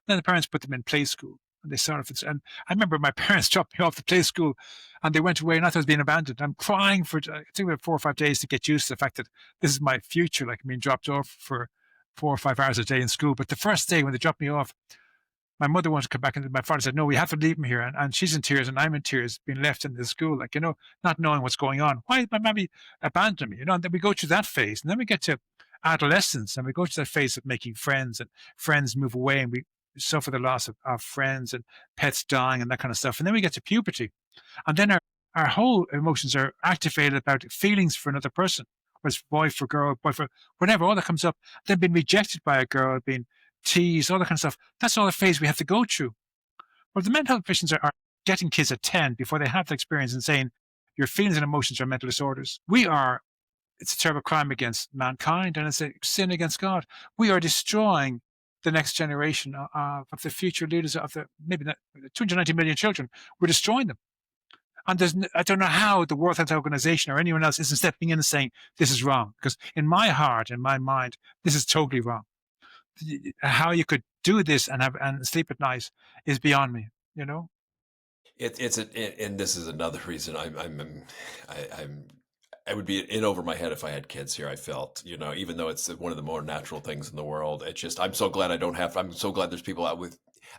Then the parents put them in play school. And they sort of, and I remember my parents dropped me off to play school and they went away and I thought I was being abandoned. I'm crying for, I think, about 4 or 5 days to get used to the fact that this is my future, like being dropped off for 4 or 5 hours a day in school. But the first day when they dropped me off, my mother wanted to come back and my father said, no, we have to leave him here. And she's in tears and I'm in tears, being left in the school, like, not knowing what's going on. Why did my mommy abandon me? And then we go through that phase and then we get to adolescence and we go to that phase of making friends and friends move away and we suffer the loss of friends and pets dying and that kind of stuff. And then we get to puberty. And then our whole emotions are activated about feelings for another person, whether it's boy for girl, boy for whatever, all that comes up. Then being rejected by a girl, being teased, all that kind of stuff. That's all a phase we have to go through. Well, the mental health professions are getting kids at 10 before they have the experience and saying your feelings and emotions are mental disorders. It's a terrible crime against mankind and it's a sin against God. We are destroying the next generation of the future leaders of maybe the 290 million children. We're destroying them. And I don't know how the World Health Organization or anyone else isn't stepping in and saying this is wrong. Because in my heart, in my mind, this is totally wrong. How you could do this and sleep at night is beyond me. You know. And this is another reason I would be in over my head if I had kids here. I felt, even though it's one of the more natural things in the world, I'm so glad I don't have. I'm so glad there's people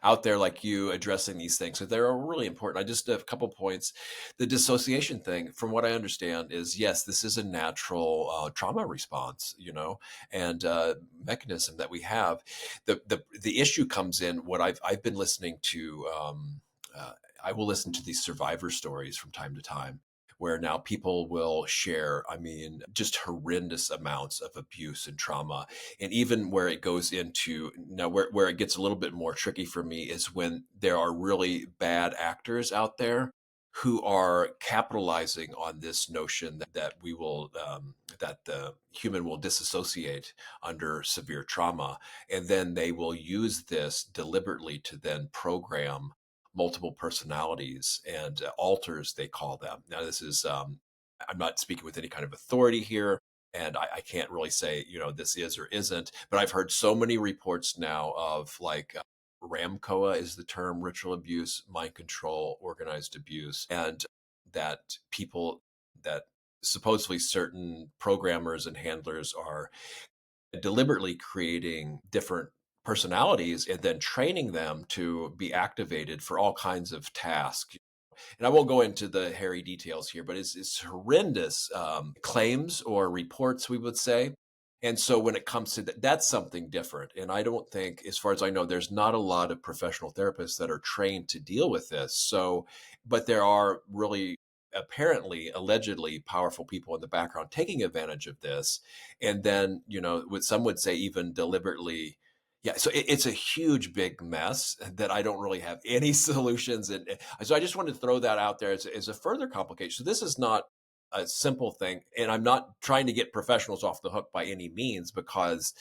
out there like you addressing these things. So they're really important. I just have a couple points. The dissociation thing, from what I understand, is yes, this is a natural trauma response, and mechanism that we have. The issue comes in what I've been listening to. I will listen to these survivor stories from time to time where now people will share, just horrendous amounts of abuse and trauma. And even where it goes into now, where it gets a little bit more tricky for me is when there are really bad actors out there who are capitalizing on this notion that we will, that the human will disassociate under severe trauma. And then they will use this deliberately to then program multiple personalities and alters, they call them. Now, this is, I'm not speaking with any kind of authority here, and I can't really say, this is or isn't, but I've heard so many reports now of like RAMCOA is the term, ritual abuse, mind control, organized abuse, and that people that supposedly certain programmers and handlers are deliberately creating different personalities and then training them to be activated for all kinds of tasks. And I won't go into the hairy details here, but it's horrendous claims or reports, we would say. And so when it comes to that's something different. And I don't think, as far as I know, there's not a lot of professional therapists that are trained to deal with this. So, but there are really apparently, allegedly powerful people in the background taking advantage of this. And then, what some would say even deliberately. Yeah, so it's a huge, big mess that I don't really have any solutions. And so I just wanted to throw that out there as a further complication. So this is not a simple thing. And I'm not trying to get professionals off the hook by any means because,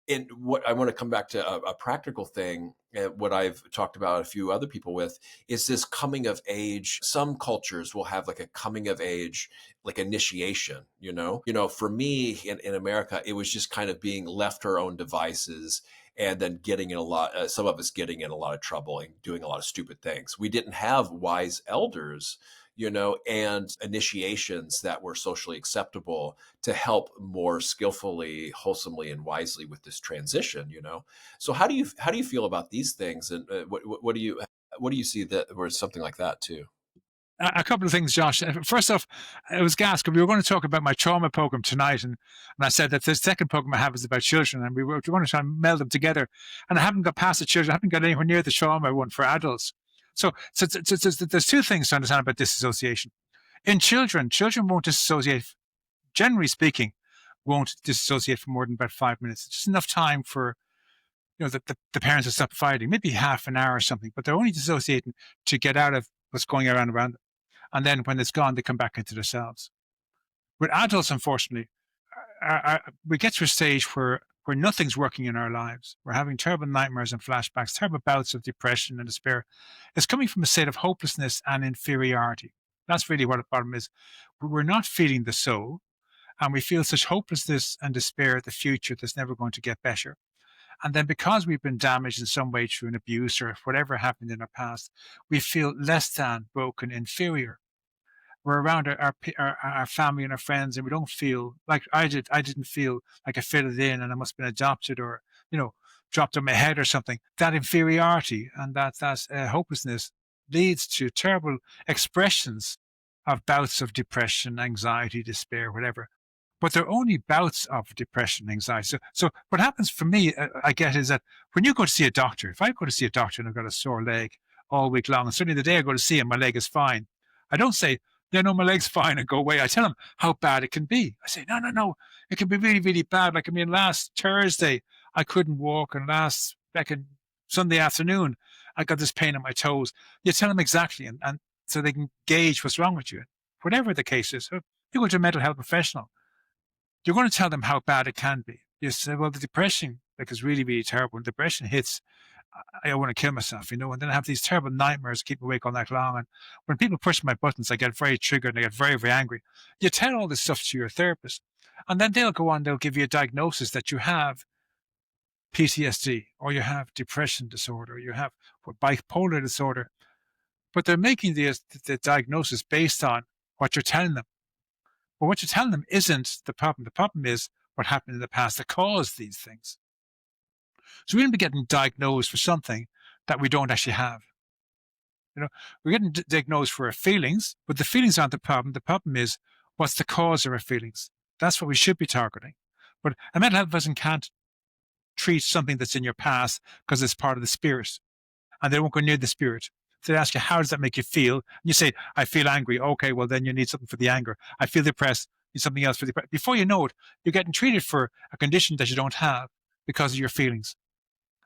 and what I want to come back to a practical thing, what I've talked about a few other people with, is this coming of age. Some cultures will have like a coming of age, like initiation, for me in America, it was just kind of being left to our own devices and then getting in some of us getting in a lot of trouble and doing a lot of stupid things. We didn't have wise elders, and initiations that were socially acceptable to help more skillfully, wholesomely, and wisely with this transition. So how do you feel about these things, and what do you see that where something like that too? A couple of things, Josh. First off, it was gas because we were going to talk about my trauma program tonight, and I said that the second program I have is about children, and we were going to try and meld them together. And I haven't got past the children. I haven't got anywhere near the trauma one for adults. So there's two things to understand about disassociation. In children won't dissociate, generally speaking, won't dissociate for more than about 5 minutes. It's just enough time for the parents to stop fighting, maybe half an hour or something, but they're only dissociating to get out of what's going around them. And then when it's gone, they come back into themselves. With adults, unfortunately, we get to a stage where nothing's working in our lives. We're having terrible nightmares and flashbacks, terrible bouts of depression and despair. It's coming from a state of hopelessness and inferiority. That's really what the problem is. We're not feeding the soul, and we feel such hopelessness and despair at the future that's never going to get better. And then because we've been damaged in some way through an abuse or whatever happened in our past, we feel less than, broken, inferior. We're around our family and our friends, and we don't feel like I did. I didn't feel like I fitted in, and I must have been adopted or dropped on my head or something. That inferiority and that hopelessness leads to terrible expressions of bouts of depression, anxiety, despair, whatever. But they're only bouts of depression, anxiety. So what happens for me, I get, is that when you go to see a doctor, if I go to see a doctor and I've got a sore leg, all week long. And certainly the day I go to see him, my leg is fine. I don't say, yeah, no, my leg's fine, and go away. I tell him how bad it can be. I say, no, no, no, it can be really, really bad. Like, I mean, last Thursday, I couldn't walk, and back in Sunday afternoon, I got this pain in my toes. You tell them exactly, and so they can gauge what's wrong with you. Whatever the case is, you go to a mental health professional, you're going to tell them how bad it can be. You say, well, the depression, like, is really, really terrible. When depression hits, I want to kill myself, and then I have these terrible nightmares, keep me awake all night long. And when people push my buttons, I get very triggered and I get very, very angry. You tell all this stuff to your therapist, and then they'll go on, they'll give you a diagnosis that you have PTSD, or you have depression disorder, or you have bipolar disorder. But they're making the diagnosis based on what you're telling them. But what you're telling them isn't the problem. The problem is what happened in the past that caused these things. So we don't be getting diagnosed for something that we don't actually have. We're getting diagnosed for our feelings, but the feelings aren't the problem. The problem is what's the cause of our feelings. That's what we should be targeting. But a mental health person can't treat something that's in your past because it's part of the spirit, and they won't go near the spirit. So they ask you, how does that make you feel? And you say, I feel angry. Okay, well, then you need something for the anger. I feel depressed. You need something else for the depression. Before you know it, you're getting treated for a condition that you don't have because of your feelings.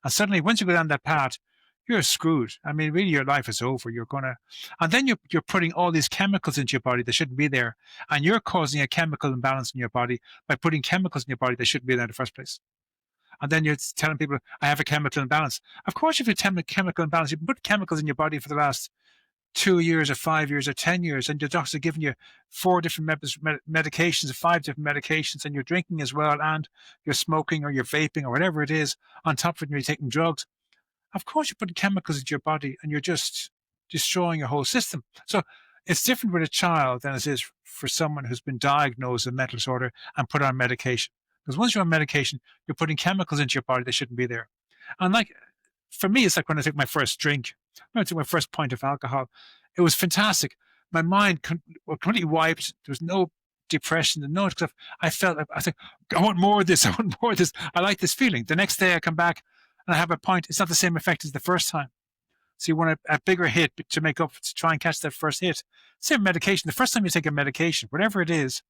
And suddenly, once you go down that path, you're screwed. I mean, really, your life is over. And then you're putting all these chemicals into your body that shouldn't be there. And you're causing a chemical imbalance in your body by putting chemicals in your body that shouldn't be there in the first place. And then you're telling people, I have a chemical imbalance. Of course, if you have a chemical imbalance, you can put chemicals in your body for the last 2 years or 5 years or 10 years, and your doctors are giving you 4 different medications, 5 different medications, and you're drinking as well, and you're smoking or you're vaping or whatever it is, on top of it, you're taking drugs. Of course, you're putting chemicals into your body, and you're just destroying your whole system. So it's different with a child than it is for someone who's been diagnosed with mental disorder and put on medication. Because once you're on medication, you're putting chemicals into your body that shouldn't be there. And like, for me, it's like when I took my first drink, when I took my first pint of alcohol, it was fantastic. My mind completely wiped. There was no depression, no stuff. I felt, I think, I want more of this. I want more of this. I like this feeling. The next day I come back and I have a pint. It's not the same effect as the first time. So you want a bigger hit to make up, to try and catch that first hit. Same medication. The first time you take a medication, whatever it is,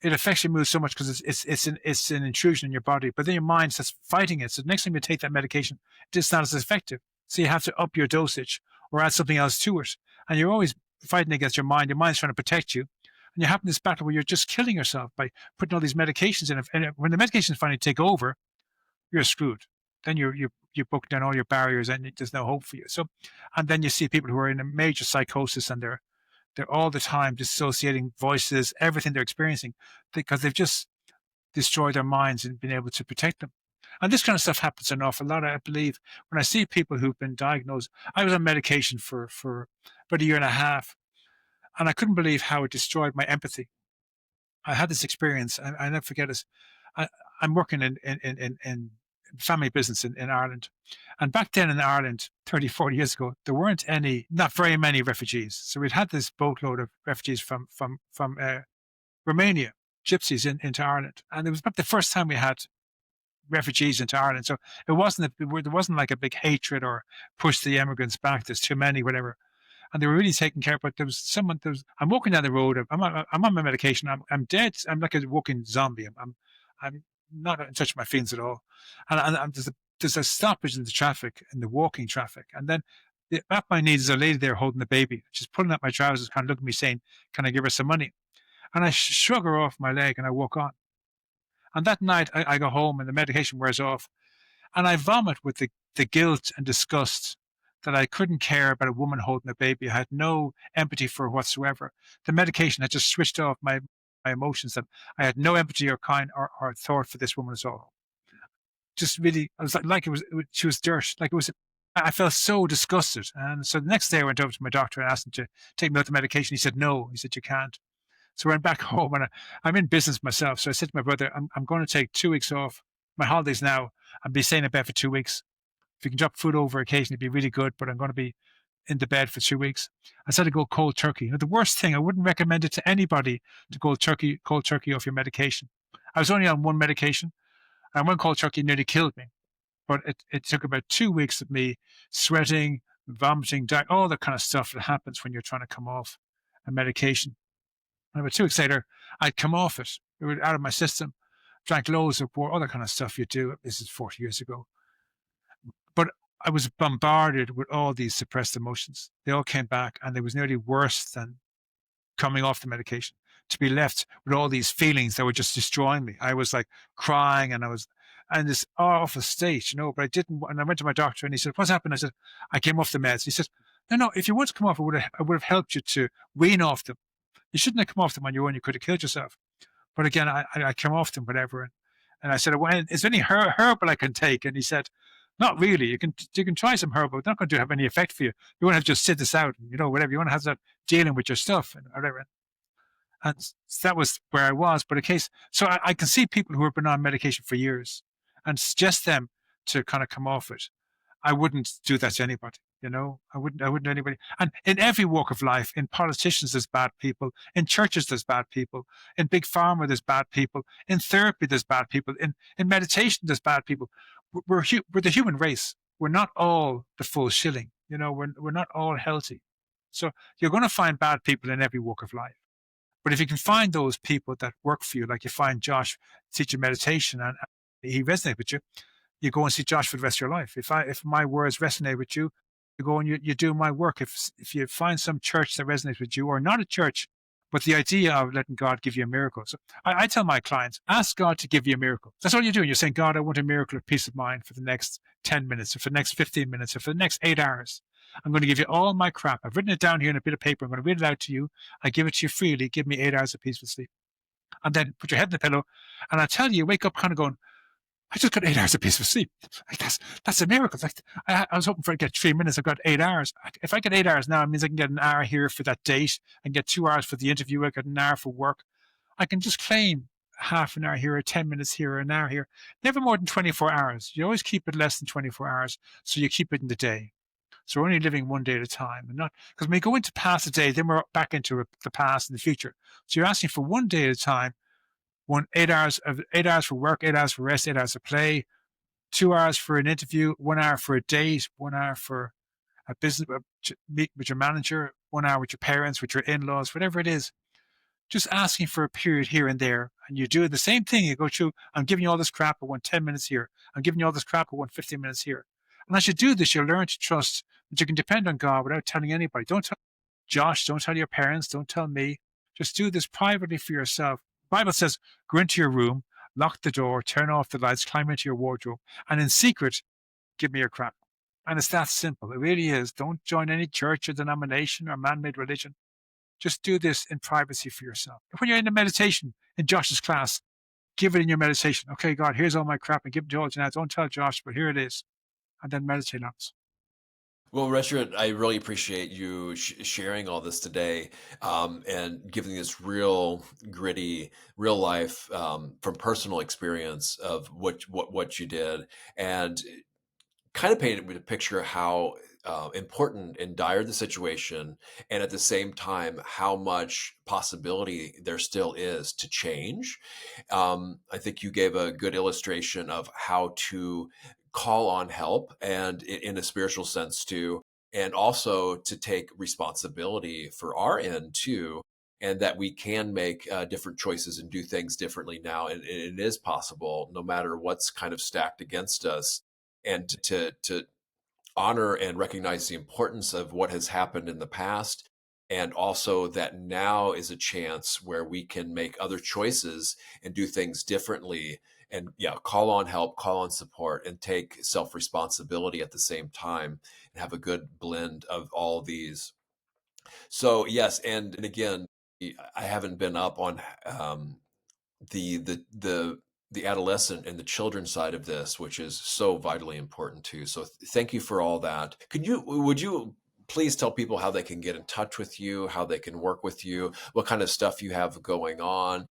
it affects your mood so much because it's an intrusion in your body. But then your mind starts fighting it. So the next time you take that medication, it's not as effective. So you have to up your dosage or add something else to it. And you're always fighting against your mind. Your mind's trying to protect you. And you're having this battle where you're just killing yourself by putting all these medications in. And when the medications finally take over, you're screwed. Then you're broken down all your barriers and there's no hope for you. So, and then you see people who are in a major psychosis and they're all the time dissociating voices, everything they're experiencing, because they've just destroyed their minds and been able to protect them. And this kind of stuff happens an awful lot, I believe. When I see people who've been diagnosed, I was on medication for about a year and a half, and I couldn't believe how it destroyed my empathy. I had this experience, I never forget this. I'm working in family business in Ireland. And back then in Ireland, 30, 40 years ago, there weren't not very many refugees. So we'd had this boatload of refugees from Romania, gypsies into Ireland. And it was about the first time we had refugees into Ireland. So there wasn't like a big hatred or push the immigrants back. There's too many, whatever. And they were really taking care. But I'm walking down the road. I'm on my medication. I'm dead. I'm like a walking zombie. I'm not in touch with my feelings at all. And there's a stoppage in the traffic, in the walking traffic. And then at my knees, there's a lady there holding the baby. She's pulling up my trousers, kind of looking at me saying, can I give her some money? And I shrug her off my leg and I walk on. And that night I go home and the medication wears off. And I vomit with the guilt and disgust that I couldn't care about a woman holding a baby. I had no empathy for her whatsoever. The medication had just switched off my emotions, that I had no empathy or kind or thought for this woman at all. Just really, I was like she was dirt. Like it was, I felt so disgusted. And so the next day I went over to my doctor and asked him to take me out the medication. He said, no. He said, you can't. So I went back home and I'm in business myself. So I said to my brother, I'm going to take 2 weeks off, my holidays now, and be staying in bed for 2 weeks. If you can drop food over occasionally, it'd be really good, but I'm going to be in the bed for 2 weeks. I said to go cold turkey. The worst thing, I wouldn't recommend it to anybody to go cold turkey off your medication. I was only on one medication, and one cold turkey nearly killed me. But it took about 2 weeks of me sweating, vomiting, all the kind of stuff that happens when you're trying to come off a medication. And about 2 weeks later, I'd come off it. It was out of my system. Drank loads of water, all that kind of stuff you do. This is 40 years ago. But I was bombarded with all these suppressed emotions. They all came back, and it was nearly worse than coming off the medication, to be left with all these feelings that were just destroying me. I was like crying, and I was in this awful state, but I didn't. And I went to my doctor, and he said, "What's happened?" I said, "I came off the meds." He said, "No, if you want to come off, I would have helped you to wean off them. You shouldn't have come off them on your own. You could have killed yourself." But again, I came off them, whatever. And I said, "Well, is there any herbal I can take?" And he said, "Not really. You can try some herbal. It's not going to have any effect for you. You want to just sit this out, and, whatever. You want to have that dealing with your stuff and whatever." And that was where I was. But so I can see people who have been on medication for years and suggest them to kind of come off it. I wouldn't do that to anybody. I wouldn't do anybody. And in every walk of life, in politicians, there's bad people. In churches, there's bad people. In big pharma, there's bad people. In therapy, there's bad people. In meditation, there's bad people. We're the human race. We're not all the full shilling. We're not all healthy. So you're going to find bad people in every walk of life. But if you can find those people that work for you, like you find Josh teaching meditation and he resonates with you, you go and see Josh for the rest of your life. If my words resonate with you, you go and you do my work. If you find some church that resonates with you, or not a church, but the idea of letting God give you a miracle. So I tell my clients, ask God to give you a miracle. That's all you're doing. You're saying, "God, I want a miracle of peace of mind for the next 10 minutes, or for the next 15 minutes, or for the next 8 hours. I'm going to give you all my crap. I've written it down here in a bit of paper. I'm going to read it out to you. I give it to you freely. Give me 8 hours of peaceful sleep." And then put your head in the pillow. And I tell you, wake up kind of going, "I just got 8 hours of peaceful sleep." Like that's a miracle. Like I was hoping for to get 3 minutes. I've got 8 hours. If I get 8 hours now, it means I can get an hour here for that date and get 2 hours for the interview. I get an hour for work. I can just claim half an hour here, or 10 minutes here, or an hour here. Never more than 24 hours. You always keep it less than 24 hours. So you keep it in the day. So we're only living one day at a time, and not because when we go into past a day, then we're back into the past and the future. So you're asking for one day at a time. 8 hours for work, 8 hours for rest, 8 hours of play, 2 hours for an interview, 1 hour for a date, 1 hour for a business meet with your manager, 1 hour with your parents, with your in-laws, whatever it is. Just asking for a period here and there, and you do the same thing. You go through, "I'm giving you all this crap, I want 10 minutes here. I'm giving you all this crap, I want 15 minutes here." And as you do this, you'll learn to trust that you can depend on God without telling anybody. Don't tell Josh, don't tell your parents, don't tell me. Just do this privately for yourself. The Bible says, go into your room, lock the door, turn off the lights, climb into your wardrobe, and in secret, give me your crap. And it's that simple. It really is. Don't join any church or denomination or man-made religion. Just do this in privacy for yourself. When you're in a meditation in Josh's class, give it in your meditation. "Okay, God, here's all my crap, and give it to all now. Don't tell Josh, but here it is." And then meditate on it. Well, Richard, I really appreciate you sharing all this today, and giving this real gritty, real life, from personal experience of what you did, and kind of painted with a picture of how important and dire the situation, and at the same time how much possibility there still is to change. I think you gave a good illustration of how to call on help, and in a spiritual sense too, and also to take responsibility for our end too, and that we can make different choices and do things differently now, and it is possible no matter what's kind of stacked against us, and to honor and recognize the importance of what has happened in the past, and also that now is a chance where we can make other choices and do things differently, and yeah, call on help, call on support, and take self responsibility at the same time, and have a good blend of all these. So yes, and again, I haven't been up on the the the the adolescent and the children side of this, which is so vitally important too. So thank you for all that. Would you please tell people how they can get in touch with you, how they can work with you, what kind of stuff you have going on,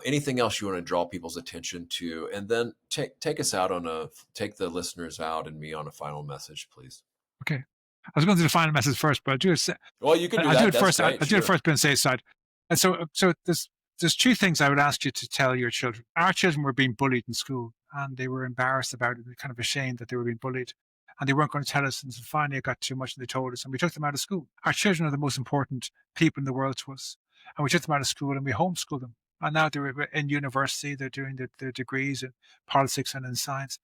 anything else you want to draw people's attention to, and then take the listeners out and me on a final message, please. Okay. I was going to do the final message first, but Well, you can do I'll do that. it That's first. I'll great. do it Sure. first, but say side. And so there's two things I would ask you to tell your children. Our children were being bullied in school, and they were embarrassed about it, kind of ashamed that they were being bullied. and they weren't going to tell us. And so finally it got too much and they told us, and we took them out of school. Our children are the most important people in the world to us. And we took them out of school and we homeschooled them. And now they're in university. They're doing their degrees in politics and in science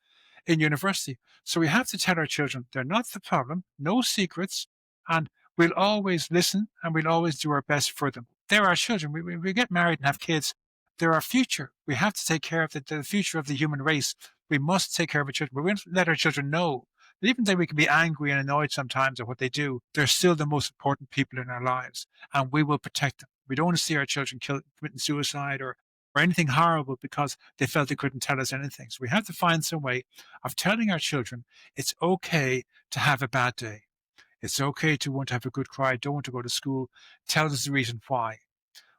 in university. So we have to tell our children they're not the problem, no secrets, and we'll always listen and we'll always do our best for them. They're our children. We get married and have kids. They're our future. We have to take care of the future of the human race. We must take care of our children. We must let our children know that even though we can be angry and annoyed sometimes at what they do, they're still the most important people in our lives, and we will protect them. We don't want to see our children committing suicide or anything horrible because they felt they couldn't tell us anything. So we have to find some way of telling our children it's okay to have a bad day. It's okay to want to have a good cry, don't want to go to school. Tell us the reason why.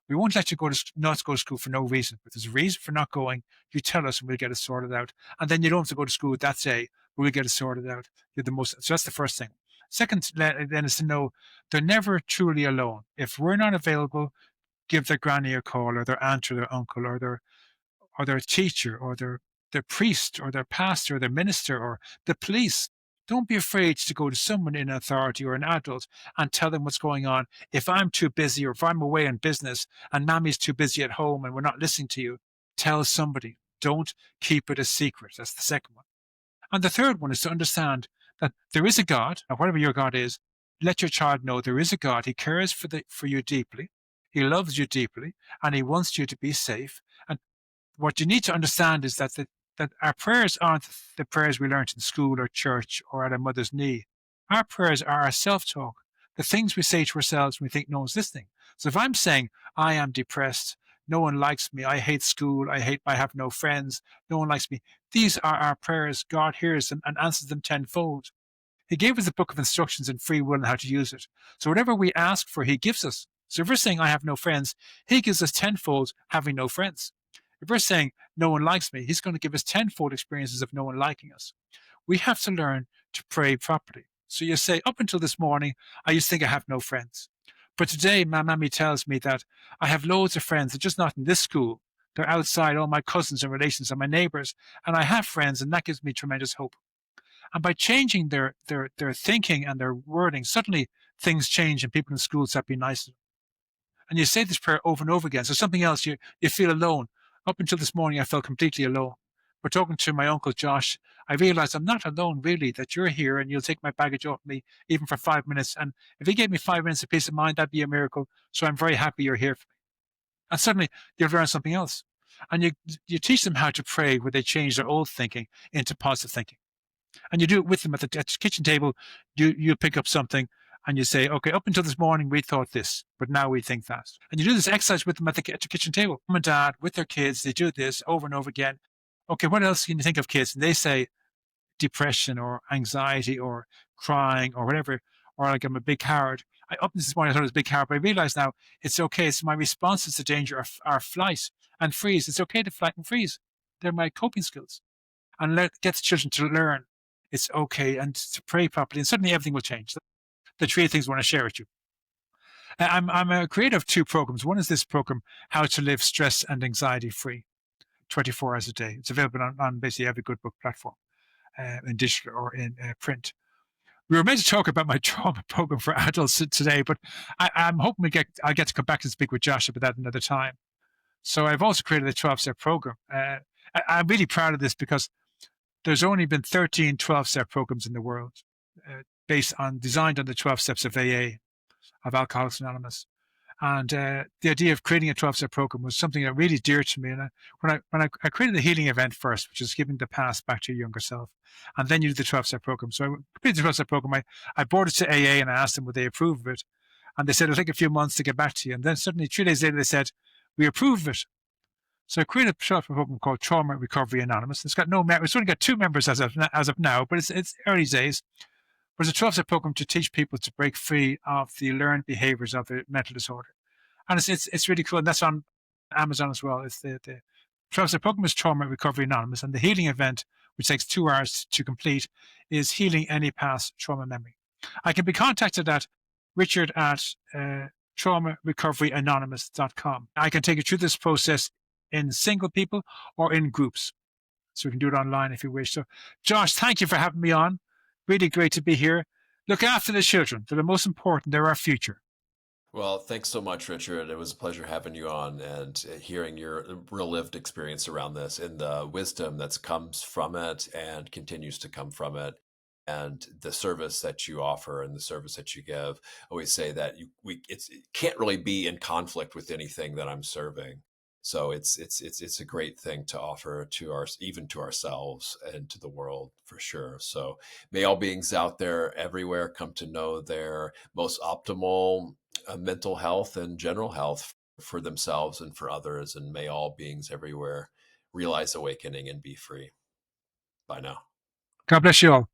We won't let you not go to school for no reason. If there's a reason for not going, you tell us and we'll get it sorted out. And then you don't have to go to school that day, but we'll get it sorted out. So that's the first thing. Second, then, is to know they're never truly alone. If we're not available, give their granny a call, or their aunt, or their uncle, or their teacher, or their priest, or their pastor, or their minister, or the police. Don't be afraid to go to someone in authority or an adult and tell them what's going on. If I'm too busy, or if I'm away on business and Mammy's too busy at home and we're not listening to you, tell somebody. Don't keep it a secret. That's the second one. And the third one is to understand that there is a God, and whatever your God is, let your child know there is a God. He cares for you deeply. He loves you deeply, and he wants you to be safe. And what you need to understand is that our prayers aren't the prayers we learned in school or church or at a mother's knee. Our prayers are our self-talk, the things we say to ourselves when we think no one's listening. So if I'm saying, I am depressed, no one likes me, I hate school, I have no friends, no one likes me, these are our prayers. God hears them and answers them tenfold. He gave us a book of instructions in free will and how to use it. So whatever we ask for, he gives us. So if we're saying, I have no friends, he gives us tenfold having no friends. If we're saying, no one likes me, he's going to give us tenfold experiences of no one liking us. We have to learn to pray properly. So you say, up until this morning, I used to think I have no friends. But today, my mammy tells me that I have loads of friends, they're just not in this school. They're outside, all my cousins and relations and my neighbors, and I have friends, and that gives me tremendous hope. And by changing their thinking and their wording, suddenly things change and people in schools start being nicer. And you say this prayer over and over again. So something else, you feel alone. Up until this morning, I felt completely alone. But talking to my uncle Josh, I realized I'm not alone really, that you're here and you'll take my baggage off me even for 5 minutes. And if he gave me 5 minutes of peace of mind, that'd be a miracle. So I'm very happy you're here for me. And suddenly you've learned something else. And you teach them how to pray where they change their old thinking into positive thinking. And you do it with them at the kitchen table. You pick up something and you say, okay, up until this morning, we thought this, but now we think that. And you do this exercise with them at the kitchen table. Mom and dad, with their kids, they do this over and over again. Okay, what else can you think of, kids? And they say depression or anxiety or crying or whatever, or like I'm a big coward. Up until this morning, I thought I was a big coward, but I realize now it's okay. So my responses to danger are flight and freeze. It's okay to flight and freeze. They're my coping skills. And get the children to learn it's okay and to pray properly, and suddenly everything will change. The three things I want to share with you. I'm a creator of two programs. One is this program, How to Live Stress and Anxiety Free, 24 hours a day. It's available on basically every good book platform, in digital or in print. We were meant to talk about my trauma program for adults today, but I'm hoping I'll get to come back and speak with Josh about that another time. So I've also created a 12-step program. I'm really proud of this because there's only been 13 12-step programs in the world designed on the 12 steps of AA, of Alcoholics Anonymous. And the idea of creating a 12-step program was something that really dear to me. And when I created the healing event first, which is giving the past back to your younger self, and then you do the 12-step program. So I created the 12-step program. I brought it to AA and I asked them would they approve of it. And they said, it'll take a few months to get back to you. And then suddenly 3 days later, they said, we approve of it. So I created a 12-step program called Trauma Recovery Anonymous. It's got it's only got 2 members as of now, but it's early days. But it's a 12-step program to teach people to break free of the learned behaviors of the mental disorder. And it's really cool. And that's on Amazon as well. It's the 12-step program is Trauma Recovery Anonymous. And the healing event, which takes 2 hours to complete, is Healing Any Past Trauma Memory. I can be contacted at Richard at traumarecoveryanonymous.com. I can take you through this process in single people or in groups. So we can do it online if you wish. So Josh, thank you for having me on. Really great to be here. Look after the children. They're the most important. They're our future. Well, thanks so much, Richard. It was a pleasure having you on and hearing your real lived experience around this and the wisdom that comes from it and continues to come from it. And the service that you offer and the service that you give. I always say that it can't really be in conflict with anything that I'm serving. So it's a great thing to offer to our even to ourselves and to the world for sure. So may all beings out there everywhere come to know their most optimal mental health and general health for themselves and for others. And may all beings everywhere realize awakening and be free. Bye now. God bless you all.